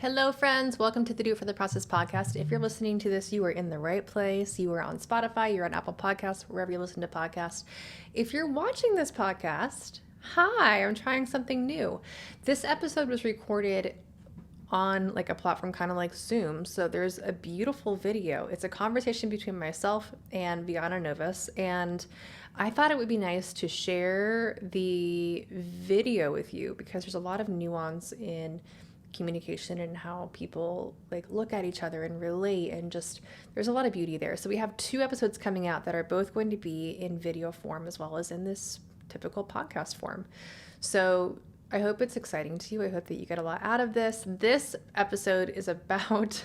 Hello, friends. Welcome to the Do It for the Process podcast. If you're listening to this, you are in the right place. You are on Spotify, you're on Apple Podcasts, wherever you listen to podcasts. If you're watching this podcast, hi, I'm trying something new. This episode was recorded on like a platform kind of like Zoom. So there's a beautiful video. It's a conversation between myself and Vyana Novus. And I thought it would be nice to share the video with you because there's a lot of nuance in communication and how people like look at each other and relate, and just there's a lot of beauty there. So we have 2 episodes coming out that are both going to be in video form as well as in this typical podcast form. So I hope it's exciting to you. I hope that you get a lot out of this. This episode is about,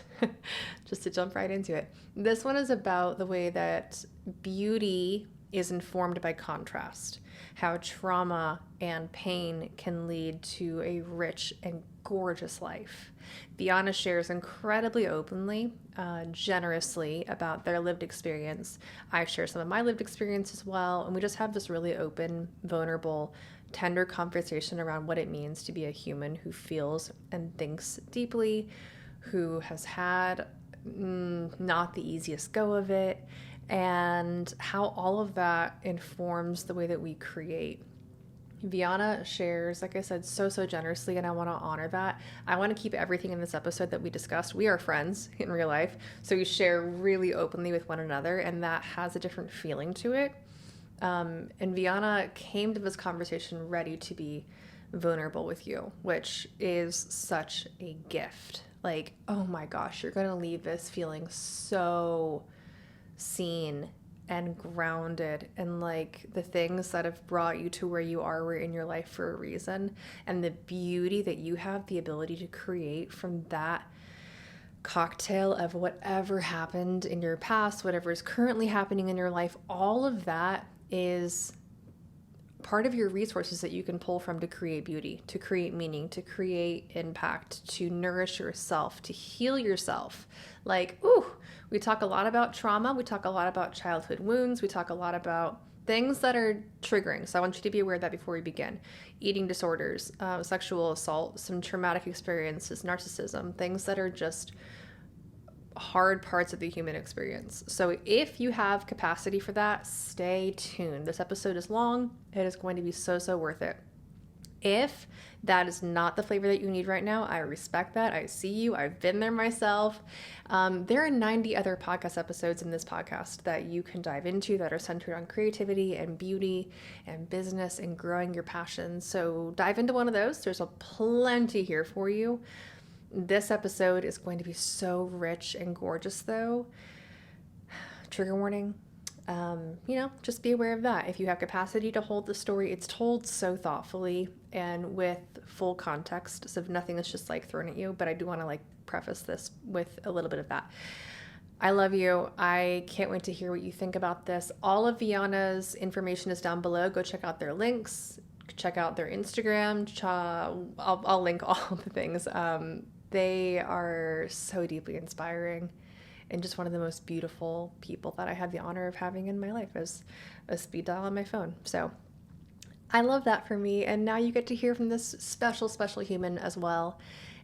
just to jump right into it, this one is about the way that beauty is informed by contrast, how trauma and pain can lead to a rich and gorgeous life. Vyana shares incredibly openly, generously about their lived experience. I share some of my lived experience as well, and we just have this really open, vulnerable, tender conversation around what it means to be a human who feels and thinks deeply, who has had not the easiest go of it, and how all of that informs the way that we create. Vyana shares, like I said, so generously, and I want to honor that. I want to keep everything in this episode that we discussed. We are friends in real life, so we share really openly with one another, and that has a different feeling to it. And Vyana came to this conversation ready to be vulnerable with you, which is such a gift. Like, oh my gosh, you're going to leave this feeling so seen and grounded, and like the things that have brought you to where you are were in your life for a reason, and the beauty that you have the ability to create from that cocktail of whatever happened in your past, whatever is currently happening in your life. All of that is part of your resources that you can pull from to create beauty, to create meaning, to create impact, to nourish yourself, to heal yourself. Like, we talk a lot about trauma. We talk a lot about childhood wounds. We talk a lot about things that are triggering. So I want you to be aware of that before we begin. Eating disorders, sexual assault, some traumatic experiences, narcissism, things that are just hard parts of the human experience. So if you have capacity for that, stay tuned. This episode is long. It is going to be so worth it. If that is not the flavor that you need right now, I respect that. I see you. I've been there myself. There are 90 other podcast episodes in this podcast that you can dive into that are centered on creativity and beauty and business and growing your passion. So dive into one of those. There's a plenty here for you. This episode is going to be so rich and gorgeous, though. Trigger warning. Just be aware of that. If you have capacity to hold the story, it's told so thoughtfully and with full context. So nothing is just like thrown at you. But I do want to like preface this with a little bit of that. I love you. I can't wait to hear what you think about this. All of Vyana's information is down below. Go check out their links. Check out their Instagram. I'll link all the things. They are so deeply inspiring and just one of the most beautiful people that I had the honor of having in my life as a speed dial on my phone. So I love that for me. And now you get to hear from this special human as well.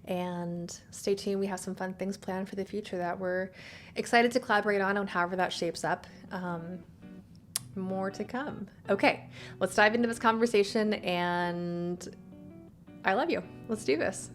And stay tuned. We have some fun things planned for the future that we're excited to collaborate on however that shapes up. More to come. Okay, let's dive into this conversation, and I love you. Let's do this.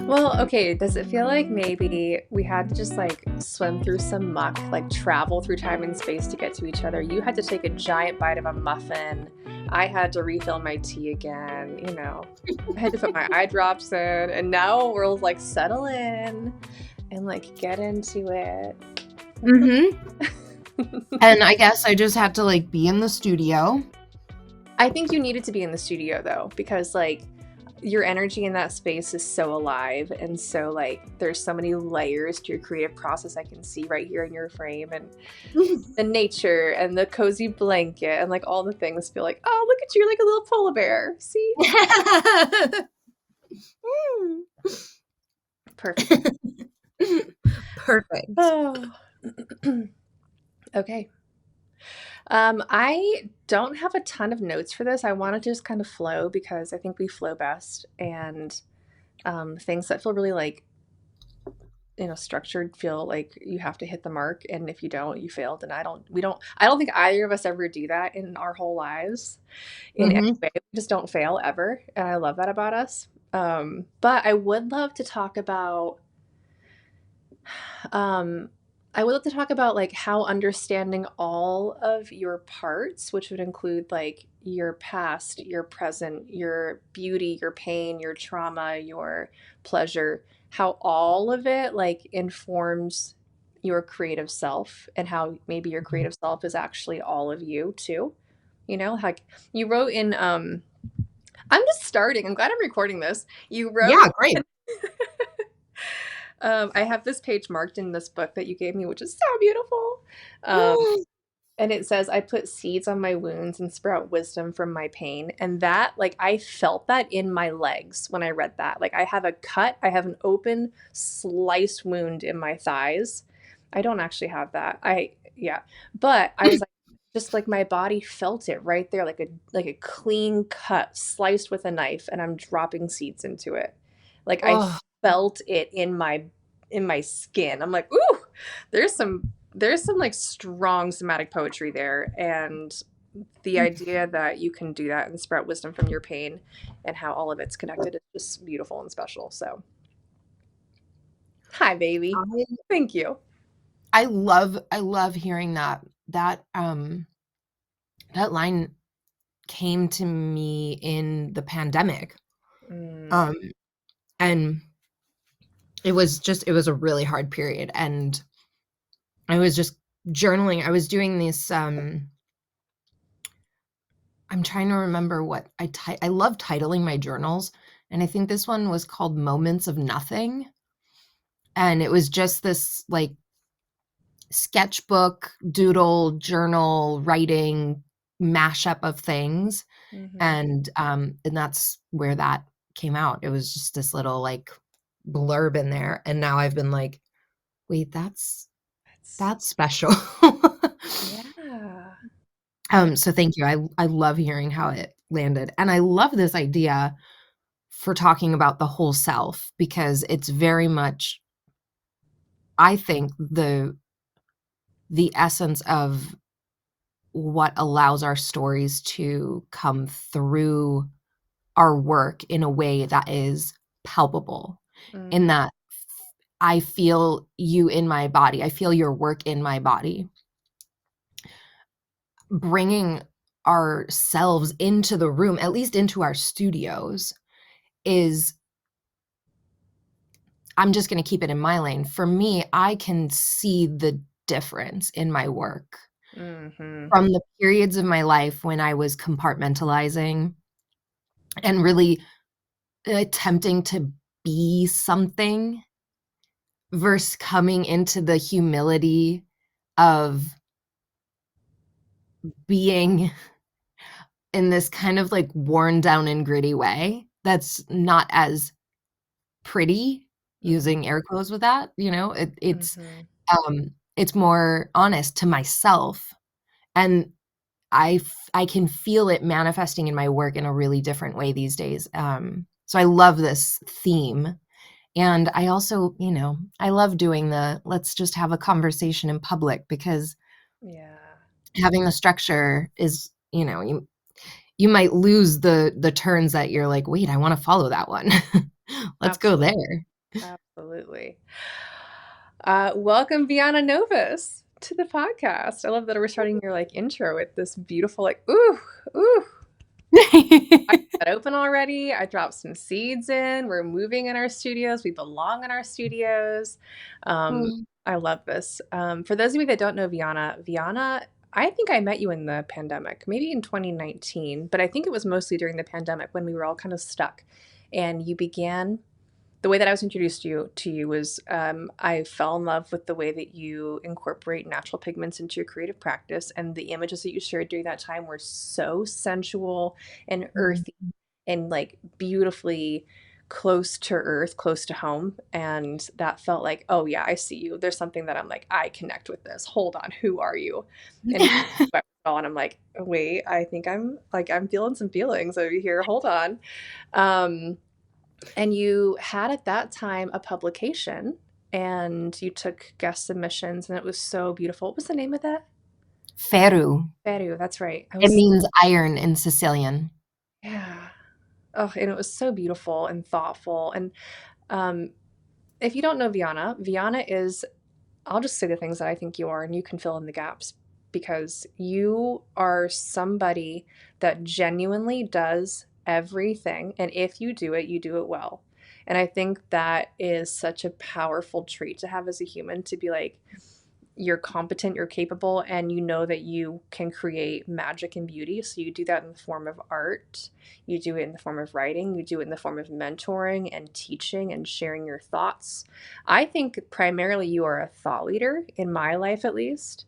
Well, okay, does it feel like maybe we had to just like swim through some muck, like travel through time and space to get to each other? You had to take a giant bite of a muffin. I had to refill my tea again, I had to put my eye drops in, and now we're like settle in and like get into it. And I guess I just had to like be in the studio. I think you needed to be in the studio though, because like your energy in that space is so alive, and so like there's so many layers to your creative process. I can see right here in your frame, and the nature and the cozy blanket and like all the things feel like, oh, look at you, like a little polar bear. See? Perfect. Perfect. Oh. Okay. I don't have a ton of notes for this. I want to just kind of flow because I think we flow best, and things that feel really like structured feel like you have to hit the mark, and if you don't, you failed. And I don't think either of us ever do that in our whole lives in any Mm-hmm. way. We just don't fail ever, and I love that about us. But um, I would love to talk about like how understanding all of your parts, which would include like your past, your present, your beauty, your pain, your trauma, your pleasure, how all of it like informs your creative self, and how maybe your creative self is actually all of you too. Like you wrote in I'm just starting. I'm glad I'm recording this. You wrote Yeah, great. I have this page marked in this book that you gave me, which is so beautiful. Um, and it says, I put seeds on my wounds and sprout wisdom from my pain. And that, like, I felt that in my legs when I read that. Like, I have a cut, I have an open, sliced wound in my thighs. I don't actually have that. Yeah. But I was like, just like my body felt it right there, like a clean cut, sliced with a knife, and I'm dropping seeds into it. Like I Oh, felt it in my skin. I'm like, ooh, there's some like strong somatic poetry there, and the idea that you can do that and sprout wisdom from your pain and how all of it's connected is just beautiful and special. So, hi, baby. I Thank you. I love hearing that. That line came to me in the pandemic. Mm, Um, and it was a really hard period, and I was just journaling. I was doing this I'm trying to remember what I love titling my journals, and I think this one was called Moments of Nothing, and it was just this like sketchbook, doodle, journal, writing mashup of things, hmm and that's where that came out. It was just this little like blurb in there, and now I've been like, wait, That's that's special. yeah. I So thank you. I love hearing how it landed, and I love this idea for talking about the whole self because it's very much, I think, the essence of what allows our stories to come through our work in a way that is palpable, in mm, that I feel you in my body. I feel your work in my body. Bringing ourselves into the room, at least into our studios, is, I'm just going to keep it in my lane. For me, I can see the difference in my work hmm from the periods of my life when I was compartmentalizing and really attempting to be something versus coming into the humility of being in this kind of like worn down and gritty way that's not as pretty, using air quotes with that, hmm it's more honest to myself, and I can feel it manifesting in my work in a really different way these days. So I love this theme, and I also, I love doing the let's just have a conversation in public because Yeah. having the structure is, you might lose the turns that you're like, wait, I want to follow that one. Let's go Absolutely. there. Absolutely. Welcome, Vyana Novus, to the podcast. I love that we're starting your like intro with this beautiful like ooh. I got open already. I dropped some seeds in. We're moving in our studios. We belong in our studios. Um, Mm. I love this. For those of you that don't know Vyana, I think I met you in the pandemic, maybe in 2019, but I think it was mostly during the pandemic when we were all kind of stuck. And you began the way that I was introduced to you was I fell in love with the way that you incorporate natural pigments into your creative practice, and the images that you shared during that time were so sensual and Mm. earthy and like beautifully close to earth, close to home, and that felt like, oh yeah, I see you. There's something that I'm like, I connect with this. Hold on, who are you? And And I'm like, wait, I think I'm feeling some feelings over here. Hold on. Um, and you had at that time a publication and you took guest submissions and it was so beautiful. What was the name of that? Feru. Peru, that's right. I It was, means iron in Sicilian. yeah. Oh, and it was so beautiful and thoughtful. And um, if you don't know Vyana, Vyana is, I'll just say the things that I think you are, and you can fill in the gaps because you are somebody that genuinely does everything. And if you do it well. And I think that is such a powerful trait to have as a human to be like, you're competent, you're capable, and you know that you can create magic and beauty. So you do that in the form of art, you do it in the form of writing, you do it in the form of mentoring and teaching and sharing your thoughts. I think primarily you are a thought leader, in my life at least.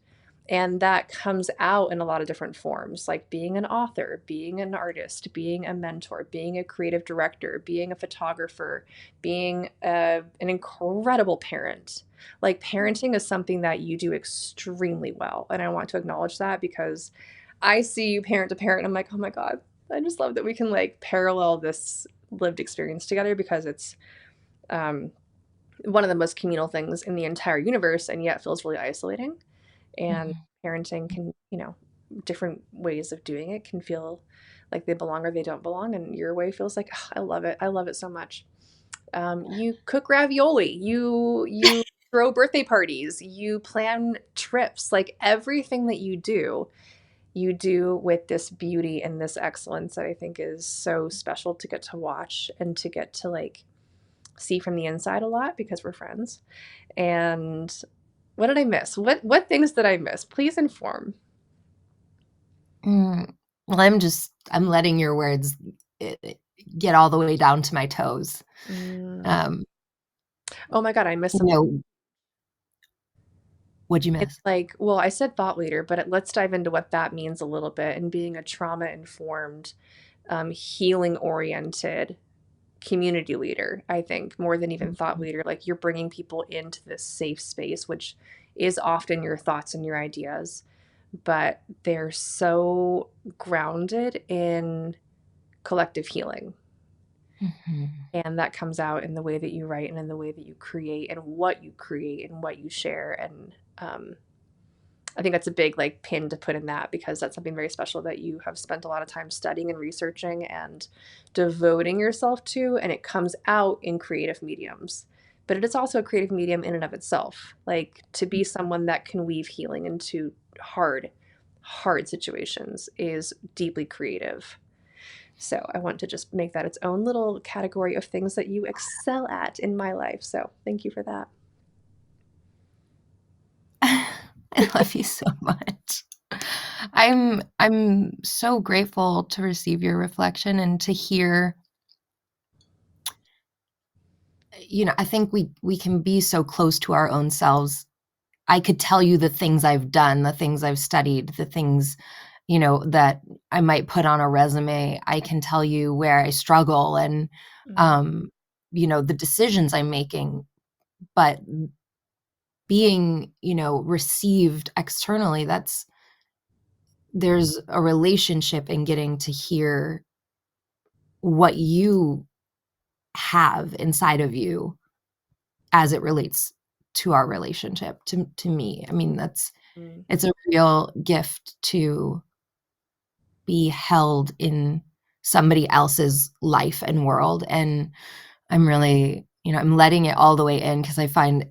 And that comes out in a lot of different forms, like being an author, being an artist, being a mentor, being a creative director, being a photographer, being an incredible parent. Like parenting is something that you do extremely well. And I want to acknowledge that because I see you parent to parent and I'm like, oh my God, I just love that we can like parallel this lived experience together because it's um, one of the most communal things in the entire universe and yet feels really isolating. And Mhm. parenting can, different ways of doing it can feel like they belong or they don't belong. And your way feels like, oh, I love it. I love it so much. You cook ravioli, you throw birthday parties, you plan trips, like everything that you do with this beauty and this excellence that I think is so special to get to watch and to get to like see from the inside a lot because we're friends. And what did I miss? What things did I miss? Please inform. Mm. Well, I'm letting your words eh, get all the way down to my toes. Mm. Um, Oh my God, I missed you something. know, what'd you It's miss? like, well, I said thought leader, but let's dive into what that means a little bit and being a trauma informed, healing oriented community leader, I think, more than even thought leader. Like you're bringing people into this safe space, which is often your thoughts and your ideas, but they're so grounded in collective healing. Mhm. And that comes out in the way that you write and in the way that you create and what you share. And I think that's a big like pin to put in that because that's something very special that you have spent a lot of time studying and researching and devoting yourself to. And it comes out in creative mediums. But it is also a creative medium in and of itself. Like to be someone that can weave healing into hard, hard situations is deeply creative. So I want to just make that its own little category of things that you excel at in my life. So thank you for that. I love you so much. I'm so grateful to receive your reflection and to hear, I think we can be so close to our own selves. I could tell you the things I've done, the things I've studied, the things, that I might put on a resume. I can tell you where I struggle and, Mm, um, the decisions I'm making. But being, received externally, there's a relationship in getting to hear what you have inside of you as it relates to our relationship to me. I mean, mm, it's a real gift to be held in somebody else's life and world. And I'm really, I'm letting it all the way in because I find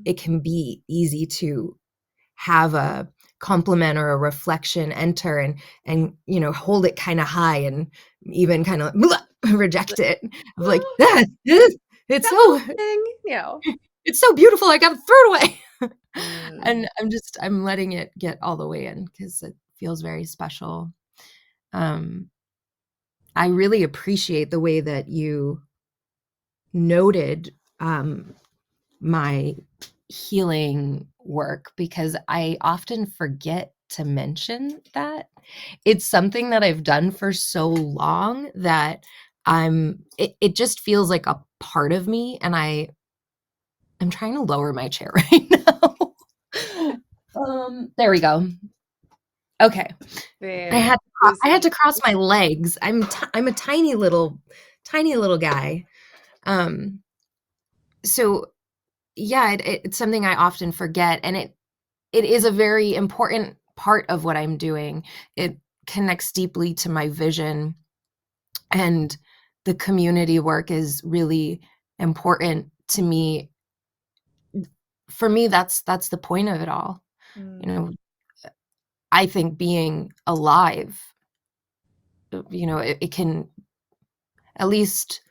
it can be easy to have a compliment or a reflection enter and hold it kind of high and even kind of reject like, it of like oh, it's that so little thing, you know. it's so beautiful I gotta throw it away. Mm, And I'm letting it get all the way in because it feels very special. um I really appreciate the way that you noted my healing work because I often forget to mention that. It's something that I've done for so long that it just feels like a part of me, and I'm trying to lower my chair right now. There we go. Okay. There. I had to cross my legs. I'm a tiny little guy. Um, so yeah, it's something I often forget, and it is a very important part of what I'm doing. It connects deeply to my vision, and the community work is really important to me. For me, that's the point of it all. You Mm, know, I think being alive, it can, at least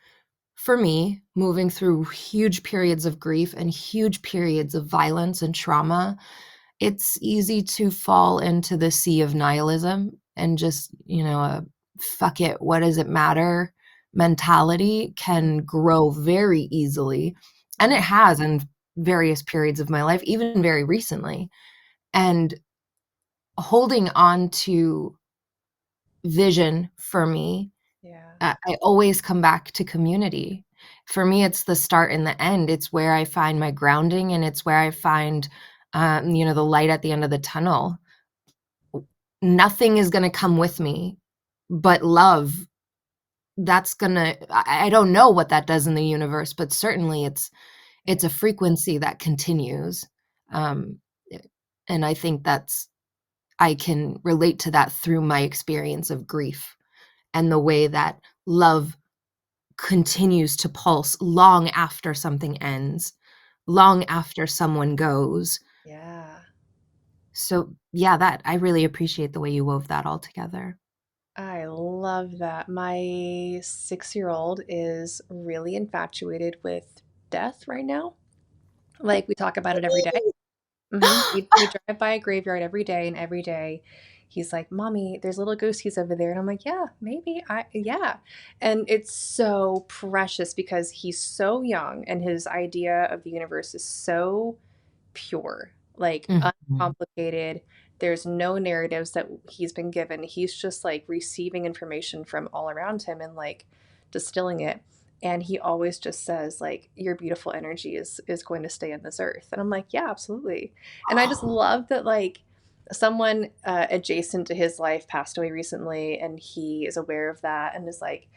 for me, moving through huge periods of grief and huge periods of violence and trauma, it's easy to fall into the sea of nihilism and just, a fuck it, what does it matter mentality mm, can grow very easily. And it mm, has in various periods of my life, even very recently. And holding on to vision for me, yeah. I always come back to community. For me, it's the start and the end. It's where I find my grounding, and it's where I find, the light at the end of the tunnel. Nothing is going to come with me but love. I don't know what that does in the universe, but certainly it's a frequency that continues. Um, and I think I can relate to that through my experience of grief and the way that love continues to pulse long after something ends, long after someone goes. Yeah. So, yeah, that I really appreciate the way you wove that all together. I love that. My 6-year-old is really infatuated with death right now. Like we talk about it every day. We drive by a graveyard every day, and every day he's like, "Mommy, there's little ghosties over there." And I'm like, "Yeah, maybe. Yeah." And it's so precious because he's so young and his idea of the universe is so pure, like Mhm. uncomplicated. There's no narratives that he's been given. He's just like receiving information from all around him and like distilling it. And he always just says like your beautiful energy is going to stay on this earth. And I'm like, yeah, absolutely. And I just love that like someone adjacent to his life passed away recently and he is aware of that and is like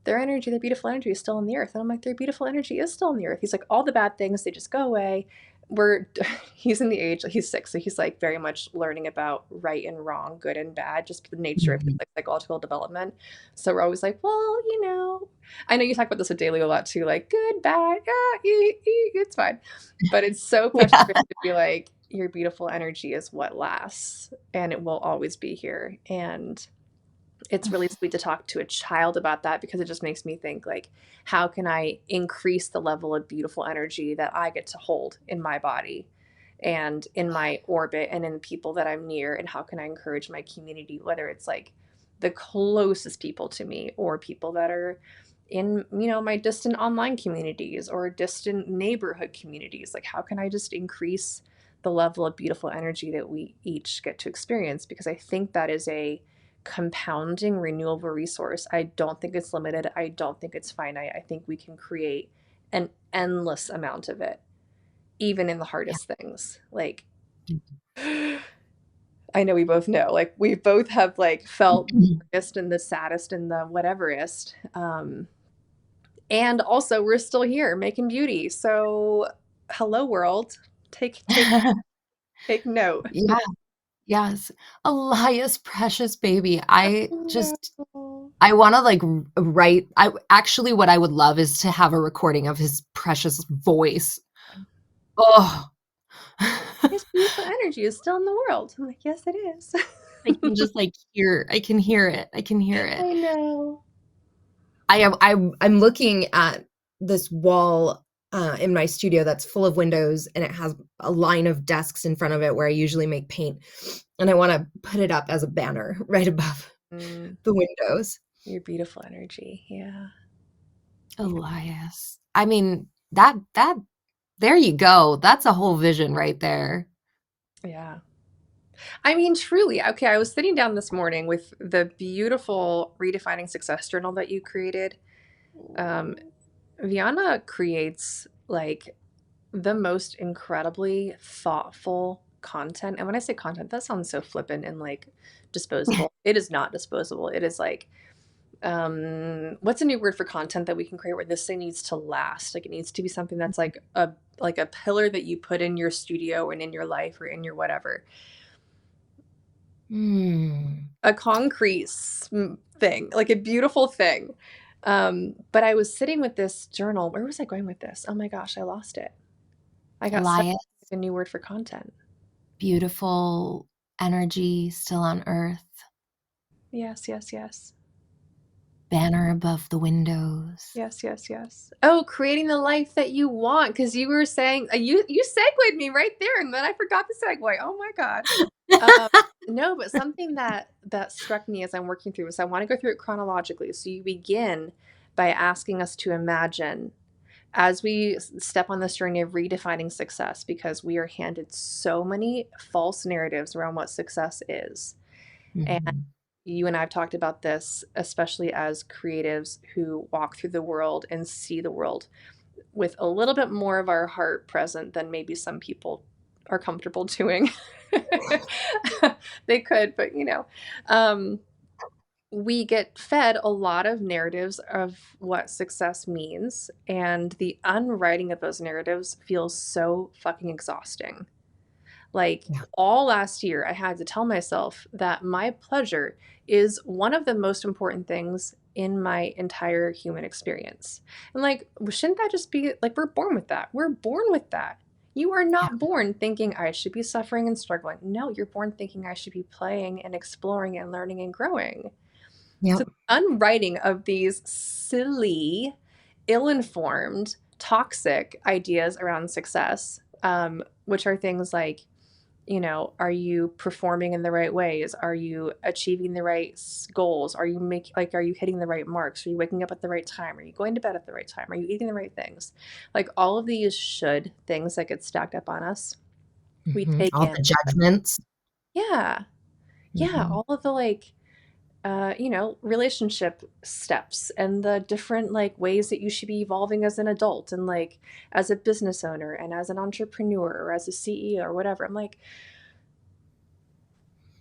their beautiful energy is still on the earth. And I'm like, their beautiful energy is still on the earth. He's like, all the bad things, they just go away. We're he's in the age, he's 6, so he's like very much learning about right and wrong, good and bad, just the nature of his Mhm. like psychological development. So we're always like, well, I know you talk about this with Daily a lot too, like good, bad, it's fine. But it's so precious Yeah. for him to be like, your beautiful energy is what lasts and it will always be here. And it's really sweet to talk to a child about that because it just makes me think like how can I increase the level of beautiful energy that I get to hold in my body and in my orbit and in the people that I'm near, and how can I encourage my community, whether it's like the closest people to me or people that are in my distant online communities or distant neighborhood communities. Like how can I just increase the level of beautiful energy that we each get to experience, because I think that is a compounding renewable resource. I don't think it's limited. I don't think it's finite. I think we can create an endless amount of it, even in the Yeah. hardest things. Like, I know we both know, like, we both have like felt the darkest and the saddest and the whateverest. And also, we're still here making beauty. So, hello, world. Take note. Yeah. Yes. Elias, precious baby. No. I want to like write. I actually, what I would love is to have a recording of his precious voice. Oh, His beautiful energy is still in the world. I'm like, yes, it is. I can hear it. I can hear it. I know. I'm looking at this wall in my studio that's full of windows, and it has a line of desks in front of it where I usually make paint. And I want to put it up as a banner right above Mm, the windows. your beautiful energy. Yeah. Yeah. Elias. I mean, that there you go. That's a whole vision right there. Yeah. I mean, truly. Okay, I was sitting down this morning with the beautiful redefining success journal that you created. Um, Vyana creates like the most incredibly thoughtful content. And when I say content, that sounds so flippant and like disposable. It is not disposable. It is like, what's a new word for content that we can create where this thing needs to last? Like it needs to be something that's like a pillar that you put in your studio and in your life or in your whatever. A concrete thing, like a beautiful thing. But I was sitting with this journal. Where was I going with this? Oh my gosh, I lost it. I got stuck Elias, with a new word for content. beautiful energy still on earth, Yes, yes, yes. banner above the windows. Yes, yes, yes. Oh, creating the life that you want. Because you were saying, you segued me right there, and then I forgot the segue. Oh my God. No, but something that struck me as I'm working through this, I want to go through it chronologically. So you begin by asking us to imagine as we step on this journey of redefining success, because we are handed so many false narratives around what success is. And Mhm. you and I have talked about this, especially as creatives who walk through the world and see the world with a little bit more of our heart present than maybe some people are comfortable doing. They could, but we get fed a lot of narratives of what success means, and the unwriting of those narratives feels so fucking exhausting. Like Yeah. all last year, I had to tell myself that my pleasure is one of the most important things in my entire human experience. And like, shouldn't that just be like, we're born with that? We're born with that. You are Yeah. not born thinking I should be suffering and struggling. No, you're born thinking I should be playing and exploring and learning and growing. So, Yep. the unwriting of these silly, ill informed, toxic ideas around success, which are things like, are you performing in the right ways? Are you achieving the right goals? Are you hitting the right marks? Are you waking up at the right time? Are you going to bed at the right time? Are you eating the right things? Like all of these should things that get stacked up on us, we take All in. the judgments. Yeah. Yeah. Mhm. All of the like, relationship steps and the different like ways that you should be evolving as an adult and like as a business owner and as an entrepreneur or as a CEO or whatever. I'm like,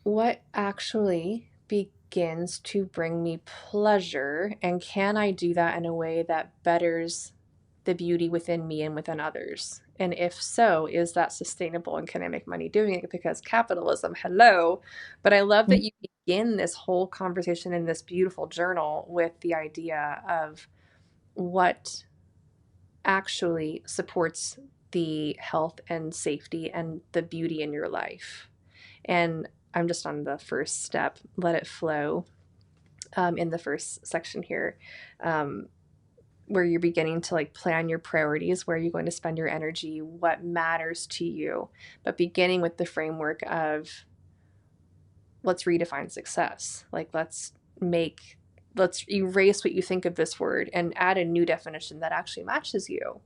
what actually begins to bring me pleasure, and can I do that in a way that betters the beauty within me and within others? And if so, is that sustainable and can I make money doing it? Because capitalism, hello. But I love that you begin this whole conversation in this beautiful journal with the idea of what actually supports the health and safety and the beauty in your life. And I'm just on the first step, let it flow, in the first section here, um, where you're beginning to like plan your priorities, where you're going to spend your energy, what matters to you, but beginning with the framework of let's redefine success. Like let's erase what you think of this word and add a new definition that actually matches you.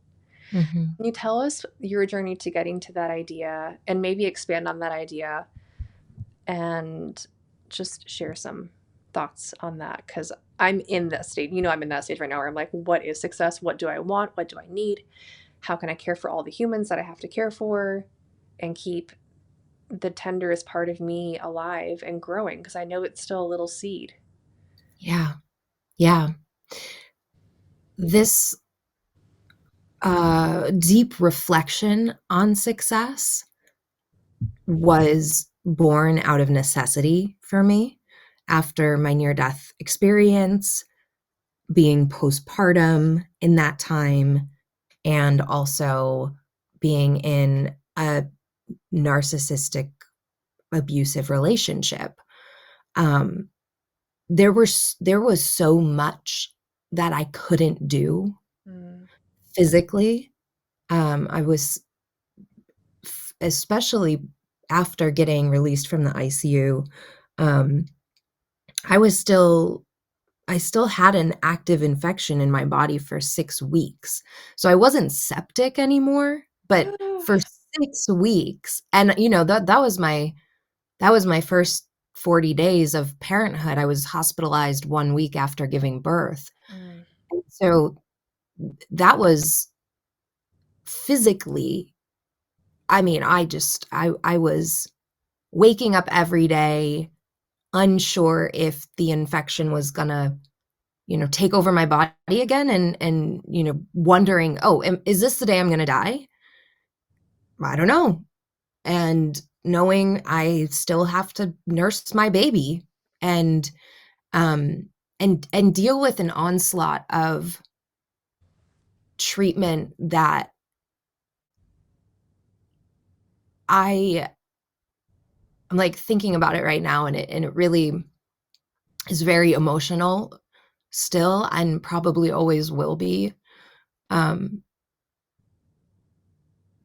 Mhm. Can you tell us your journey to getting to that idea and maybe expand on that idea and just share some thoughts on that? Because I'm in that state. I'm in that stage right now where I'm like, what is success? What do I want? What do I need? How can I care for all the humans that I have to care for and keep the tenderest part of me alive and growing? Because I know it's still a little seed. Yeah. Yeah. This deep reflection on success was born out of necessity for me after my near death experience, being postpartum in that time, and also being in a narcissistic, abusive relationship. Um, there was so much that I couldn't do Mm. physically. I was especially after getting released from the ICU. Um, I was still I still had an active infection in my body for 6 weeks. So I wasn't septic anymore, but for 6 weeks, and, that was my first 40 days of parenthood. I was hospitalized 1 week after giving birth. Mm. And so that was physically I mean, I was waking up every day unsure if the infection was gonna, take over my body again, and wondering, oh, is this the day I'm gonna die? I don't know. And knowing I still have to nurse my baby, and um and deal with an onslaught of treatment that I I'm like thinking about it right now, and it really is very emotional still, and probably always will be, um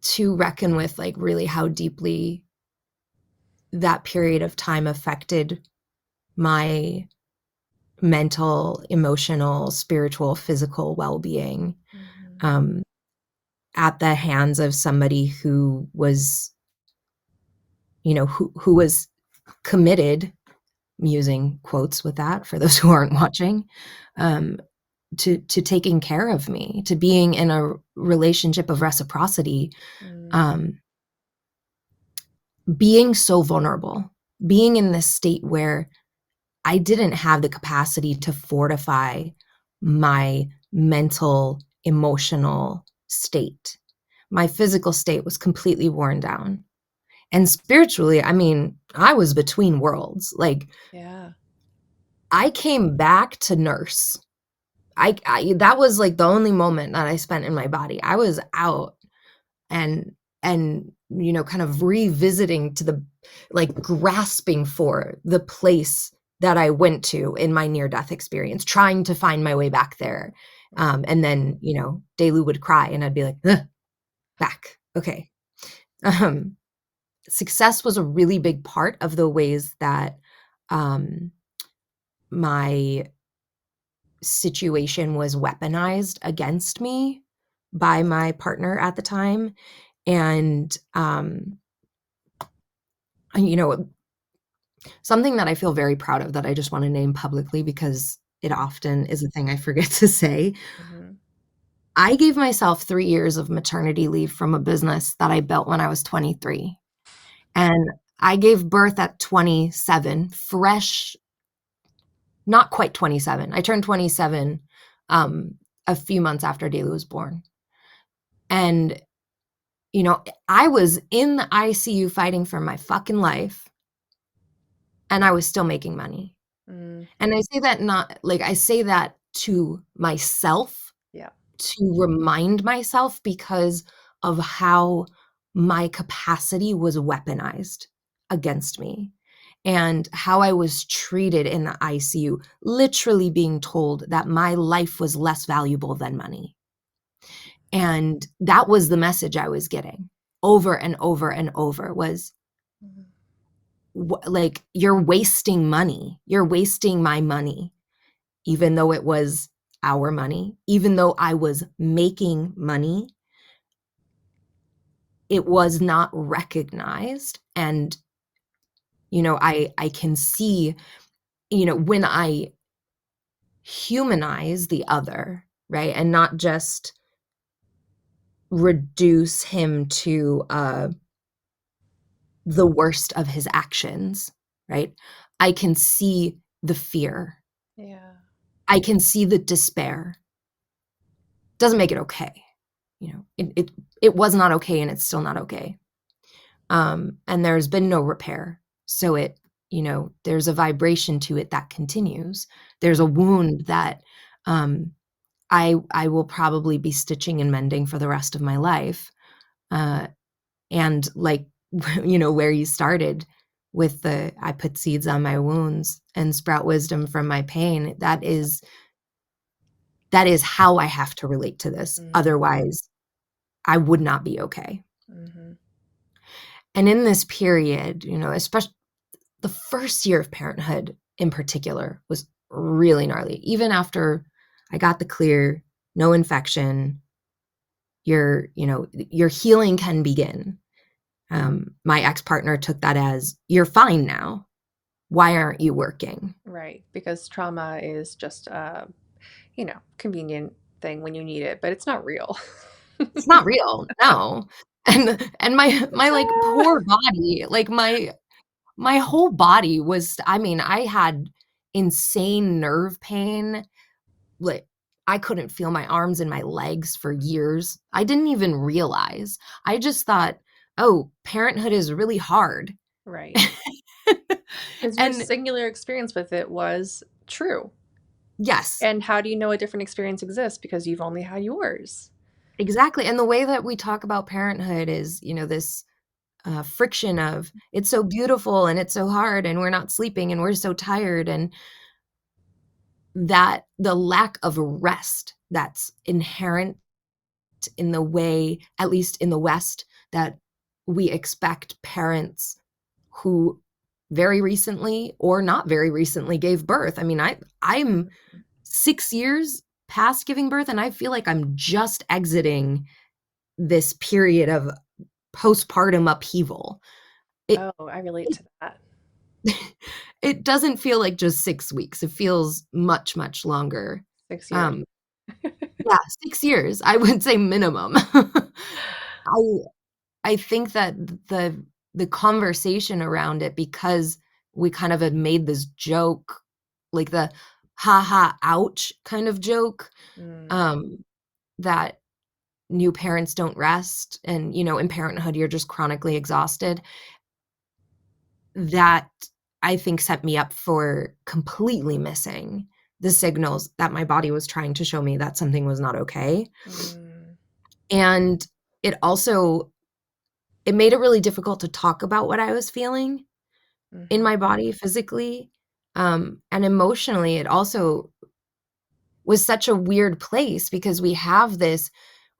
to reckon with, like, really how deeply that period of time affected my mental, emotional, spiritual, physical well-being, Mm-hmm. um, at the hands of somebody who was, who was committed, I'm using quotes with that for those who aren't watching, um, to taking care of me, to being in a relationship of reciprocity, Mm. um, being so vulnerable, being in this state where I didn't have the capacity to fortify my mental, emotional state. My physical state was completely worn down. And spiritually, I mean, I was between worlds. Like, Yeah. I came back to nurse. I that was like the only moment that I spent in my body. I was out, and kind of revisiting to the, like, grasping for the place that I went to in my near death experience, trying to find my way back there. Right. And then, Delu would cry and I'd be like, "Ugh, back. Okay." Um, Success was a really big part of the ways that, um, my situation was weaponized against me by my partner at the time. And, you know, something that I feel very proud of that I just wanna name publicly because it often is a thing I forget to say. Mm-hmm. I gave myself 3 years of maternity leave from a business that I built when I was 23, and I gave birth at 27, fresh, not quite 27. I turned 27, a few months after Daly was born, and, I was in the ICU fighting for my fucking life, and I was still making money. Mm. And I say that, not like, I say that to myself, Yeah. to remind myself, because of how my capacity was weaponized against me, and how I was treated in the ICU, literally being told that my life was less valuable than money. And that was the message I was getting over and over and over, was, Mm-hmm. like, "You're wasting money. You're wasting my money." Even though it was our money, even though I was making money, it was not recognized. And, I can see, when I humanize the other, right? And not just reduce him to, the worst of his actions, right? I can see the fear. Yeah. I can see the despair. Doesn't make it okay. It was not okay, and it's still not okay. And there's been no repair. So there's a vibration to it that continues. There's a wound that, I will probably be stitching and mending for the rest of my life. And, like, where you started with the "I put seeds on my wounds and sprout wisdom from my pain," that is how I have to relate to this. Mm-hmm. Otherwise, I would not be okay. Mm-hmm. And in this period, especially the first year of parenthood in particular, was really gnarly. Even after I got the clear, no infection, your healing can begin. My ex-partner took that as, "You're fine now. Why aren't you working?" Right. Because trauma is just a, convenient thing when you need it, but it's not real. It's not real. No. And my like poor body, like my whole body was, I mean, I had insane nerve pain. Like, I couldn't feel my arms and my legs for years. I didn't even realize. I just thought, "Oh, parenthood is really hard." Right. Because your And singular experience with it was true. yes, And how do you know a different experience exists? Because you've only had yours. exactly. And the way that we talk about parenthood is, this friction of it's so beautiful and it's so hard and we're not sleeping and we're so tired, and that the lack of rest that's inherent in the way, at least in the West, that we expect parents who very recently or not very recently gave birth. I mean, I'm 6 years past giving birth, and I feel like I'm just exiting this period of postpartum upheaval. It Oh, I relate to that. it doesn't feel like just 6 weeks. It feels much, much longer. 6 years. Um, yeah, 6 years, I would say minimum. I I think that the conversation around it, because we kind of had made this joke, like the "ha ha, ouch" kind of joke, Mm, um, that new parents don't rest and, in parenthood, you're just chronically exhausted. That, I think, set me up for completely missing the signals that my body was trying to show me that something was not okay. mm, And it also it made it really difficult to talk about what I was feeling in mhm. my body physically, and emotionally. It also was such a weird place because we have this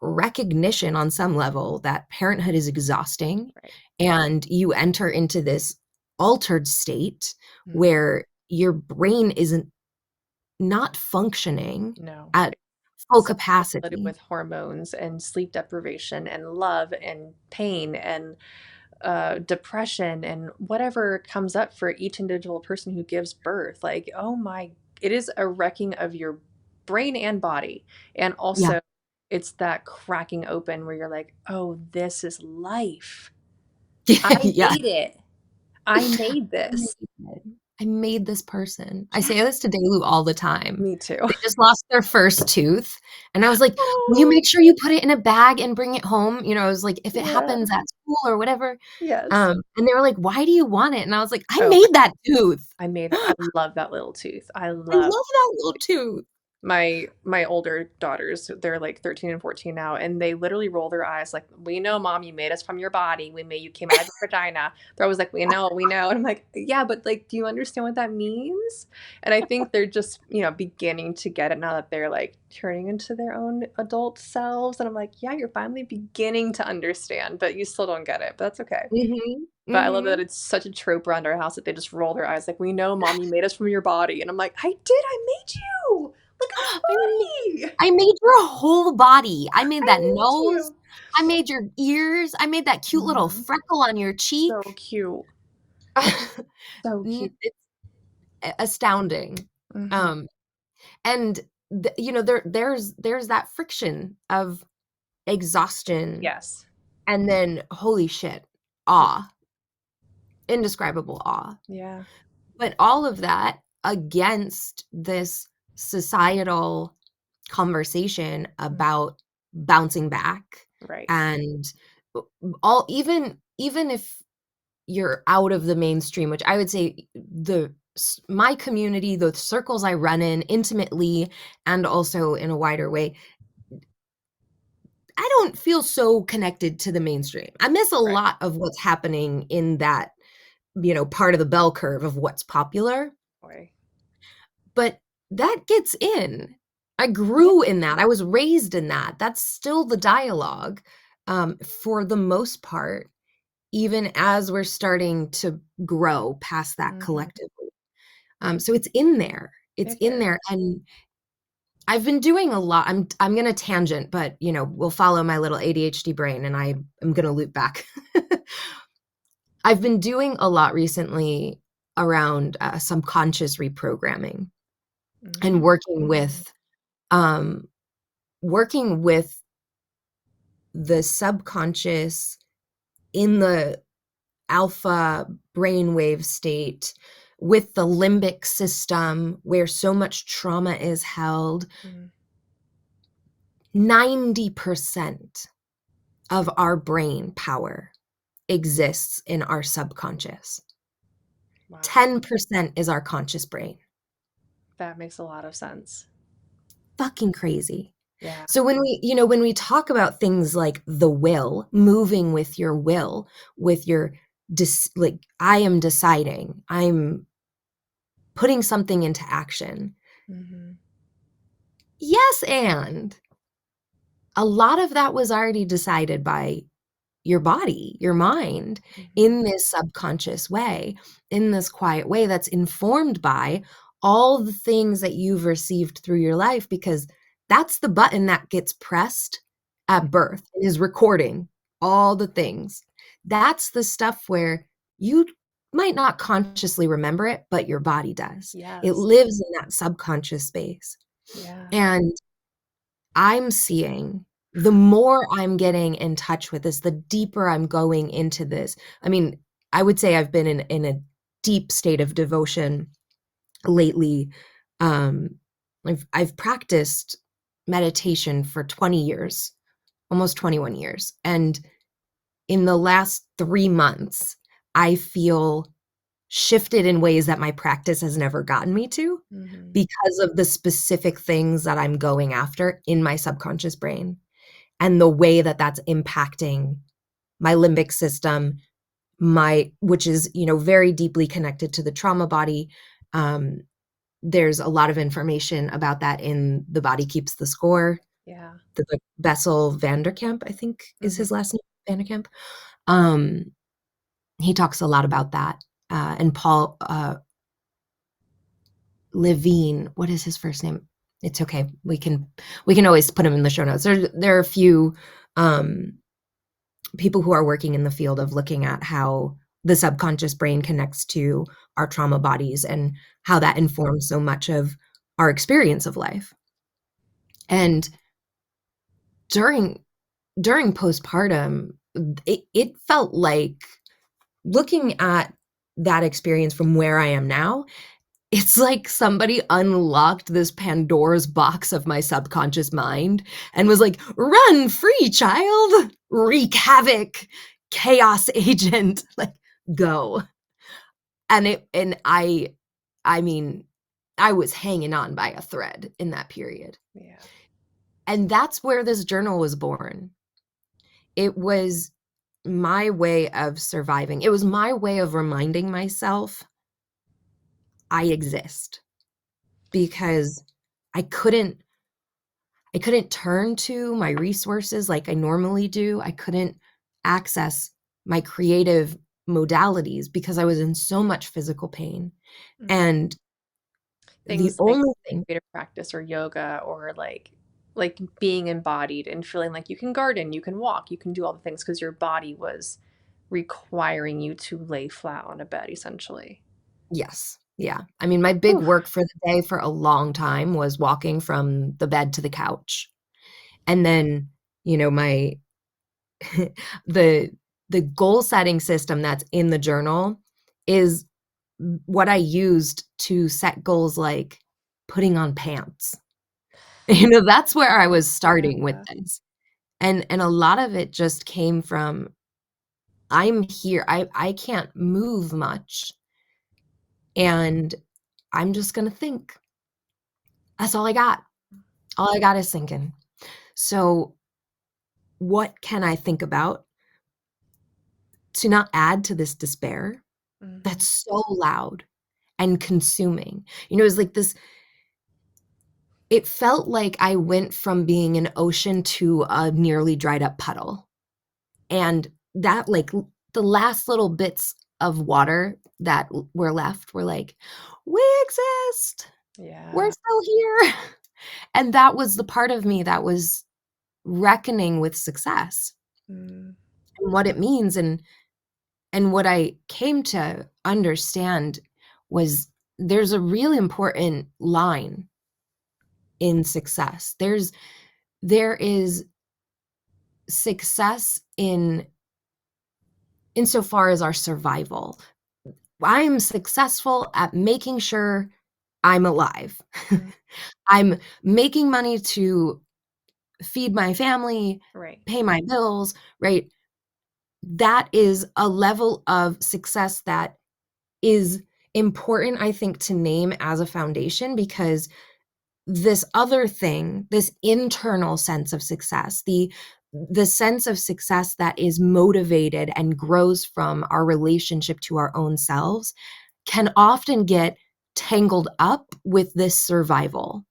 recognition on some level that parenthood is exhausting, Right. and you enter into this altered state Mm, where your brain isn't not functioning no. at full So loaded capacity. with hormones and sleep deprivation and love and pain and depression and whatever comes up for each individual person who gives birth. Like, oh my, it is a wrecking of your brain and body. And Yeah. also, it's that cracking open where you're like, oh, this is life. I Yeah. made it. I made I made this. it. I made this person. I Yeah, say this to Delu all the time. me too. They just lost their first tooth, and I was like, "Will you Oh, make sure you put it in a bag and bring it home?" I was like, "If it yeah. happens at school or whatever." Yes. And they were like, "Why do you want it?" And I was like, "I Oh, made that tooth. I made it. I love that little tooth. I I love love that little tooth." my older daughters. They're like 13 and 14 now, and they literally roll their eyes like, we know, mom, you made us from your body, we made, you came out of your vagina. They're always like, we know, and I'm like, yeah, but like, do you understand what that means? And I think they're just, beginning to get it now that they're like turning into their own adult selves, and I'm like, yeah, you're finally beginning to understand, but you still don't get it, but that's okay. Mhm, But I love that mhm. it's such a trope around our house that they just roll their eyes like, we know, mom, you made us from your body. And I'm like, I did, I made you. Look at I ma this body. I made your whole body. I made I that made nose. you. I made your ears. I made that cute little Mhm. freckle on your So cheek. cute. So cute. It's astounding. Hmm. Um, and there's that friction of exhaustion, Yes. and then holy shit, Yeah. awe, indescribable awe. Yeah. But all of that against this societal conversation Mm. about bouncing back, Right. and all, even if you're out of the mainstream, which I would say my community, the circles I run in intimately and also in a wider way, I don't feel so connected to the mainstream. I miss a Right. lot of what's happening in that, part of the bell curve of what's popular, Boy. but that gets in. I Yeah. grew in that. I was raised in that. That's still the dialogue, for the most part, even as we're starting to grow past that Hmm. collectively. So it's in there. It's It in is. there, and I've been doing a lot. I'm gonna tangent, but we'll follow my little ADHD brain, and I am gonna loop back. I've been doing a lot recently around some conscious reprogramming and Mm. um, working with the subconscious in the alpha brainwave state with the limbic system where so much trauma is held, Mm. 90% of our brain power exists in our subconscious. Wow. 10% is our conscious brain. That makes a lot of sense. Fucking crazy. Yeah. So when we talk about things like the will, moving with your will, with your like I am deciding, I'm putting something into action. Mm-hmm. Yes, and a lot of that was already decided by your body, your mind, Mm-hmm. in this subconscious way, in this quiet way that's informed by all the things that you've received through your life, because that's the button that gets pressed at birth and is recording all the things. That's the stuff where you might not consciously remember it, but your body does. It Yes. lives in that subconscious space. Yeah. And I'm seeing the more I'm getting in touch with this, the deeper I'm going into this. I mean, I would say I've been in a deep state of devotion lately. Um, I've practiced meditation for 20 years, almost 21 years. And in the last 3 months, I feel shifted in ways that my practice has never gotten me to Mm-hmm. because of the specific things that I'm going after in my subconscious brain and the way that that's impacting my limbic system, which is, very deeply connected to the trauma body. There's a lot of information about that in The Body Keeps the Score. Yeah. The Bessel Vanderkamp, I think is Mm-hmm. his last name, Vanderkamp. He talks a lot about that. And Paul Levine, what is his first name? It's okay. We can always put him in the show notes. There are a few um, people who are working in the field of looking at how the subconscious brain connects to our trauma bodies and how that informs so much of our experience of life. And during postpartum, it felt like, looking at that experience from where I am now, it's like somebody unlocked this Pandora's box of my subconscious mind and was like, "Run free, child! Wreak havoc, chaos agent, like, go." I mean, I was hanging on by a thread in that period. Yeah. And that's where this journal was born. It was my way of surviving. It was my way of reminding myself I exist, because I couldn't turn to my resources like I normally do. I couldn't access my creative modalities because I was in so much physical pain. Mm. And the Things like only thing creative practice or yoga or like being embodied and feeling like you can garden, you can walk, you can do all the things because your body was requiring you to lay flat on a bed essentially. Yes. Yeah. I mean, my big Whew. work for the day for a long time was walking from the bed to the couch. And then, my the goal setting system that's in the journal is what I used to set goals, like putting on pants. That's where I was starting with Yeah. this. And a lot of it just came from, I'm here. I can't move much, and I'm just gonna think. That's all I got. All I got is thinking. So what can I think about to not add to this despair Hmm. that's so loud and consuming? It's like this, it felt like I went from being an ocean to a nearly dried up puddle. And that, like, the last little bits of water that were left were like, we exist. We're Yeah. still here. And that was the part of me that was reckoning with success Mm. and what it means. And what I came to understand was there's a really important line in success. There is success insofar as our survival. I'm successful at making sure I'm alive. Mm. I'm making money to feed my family, Right. pay my bills, right? That is a level of success that is important, I think, to name as a foundation, because this other thing, this internal sense of success, the sense of success that is motivated and grows from our relationship to our own selves, can often get tangled up with this survival.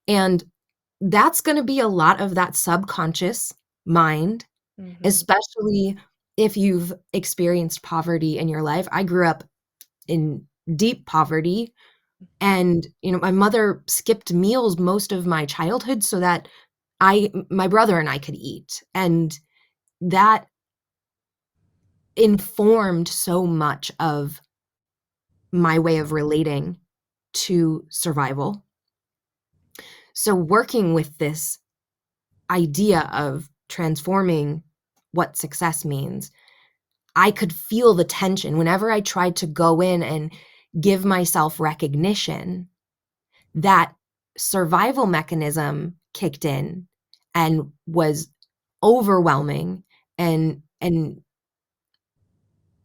And that's going to be a lot of that subconscious mind, Mm-hmm. especially if you've experienced poverty in your life. I grew up in deep poverty, and my mother skipped meals most of my childhood so that my brother and I could eat. And that informed so much of my way of relating to survival. So working with this idea of transforming what success means, I could feel the tension whenever I tried to go in and give myself recognition. That survival mechanism kicked in and was overwhelming. And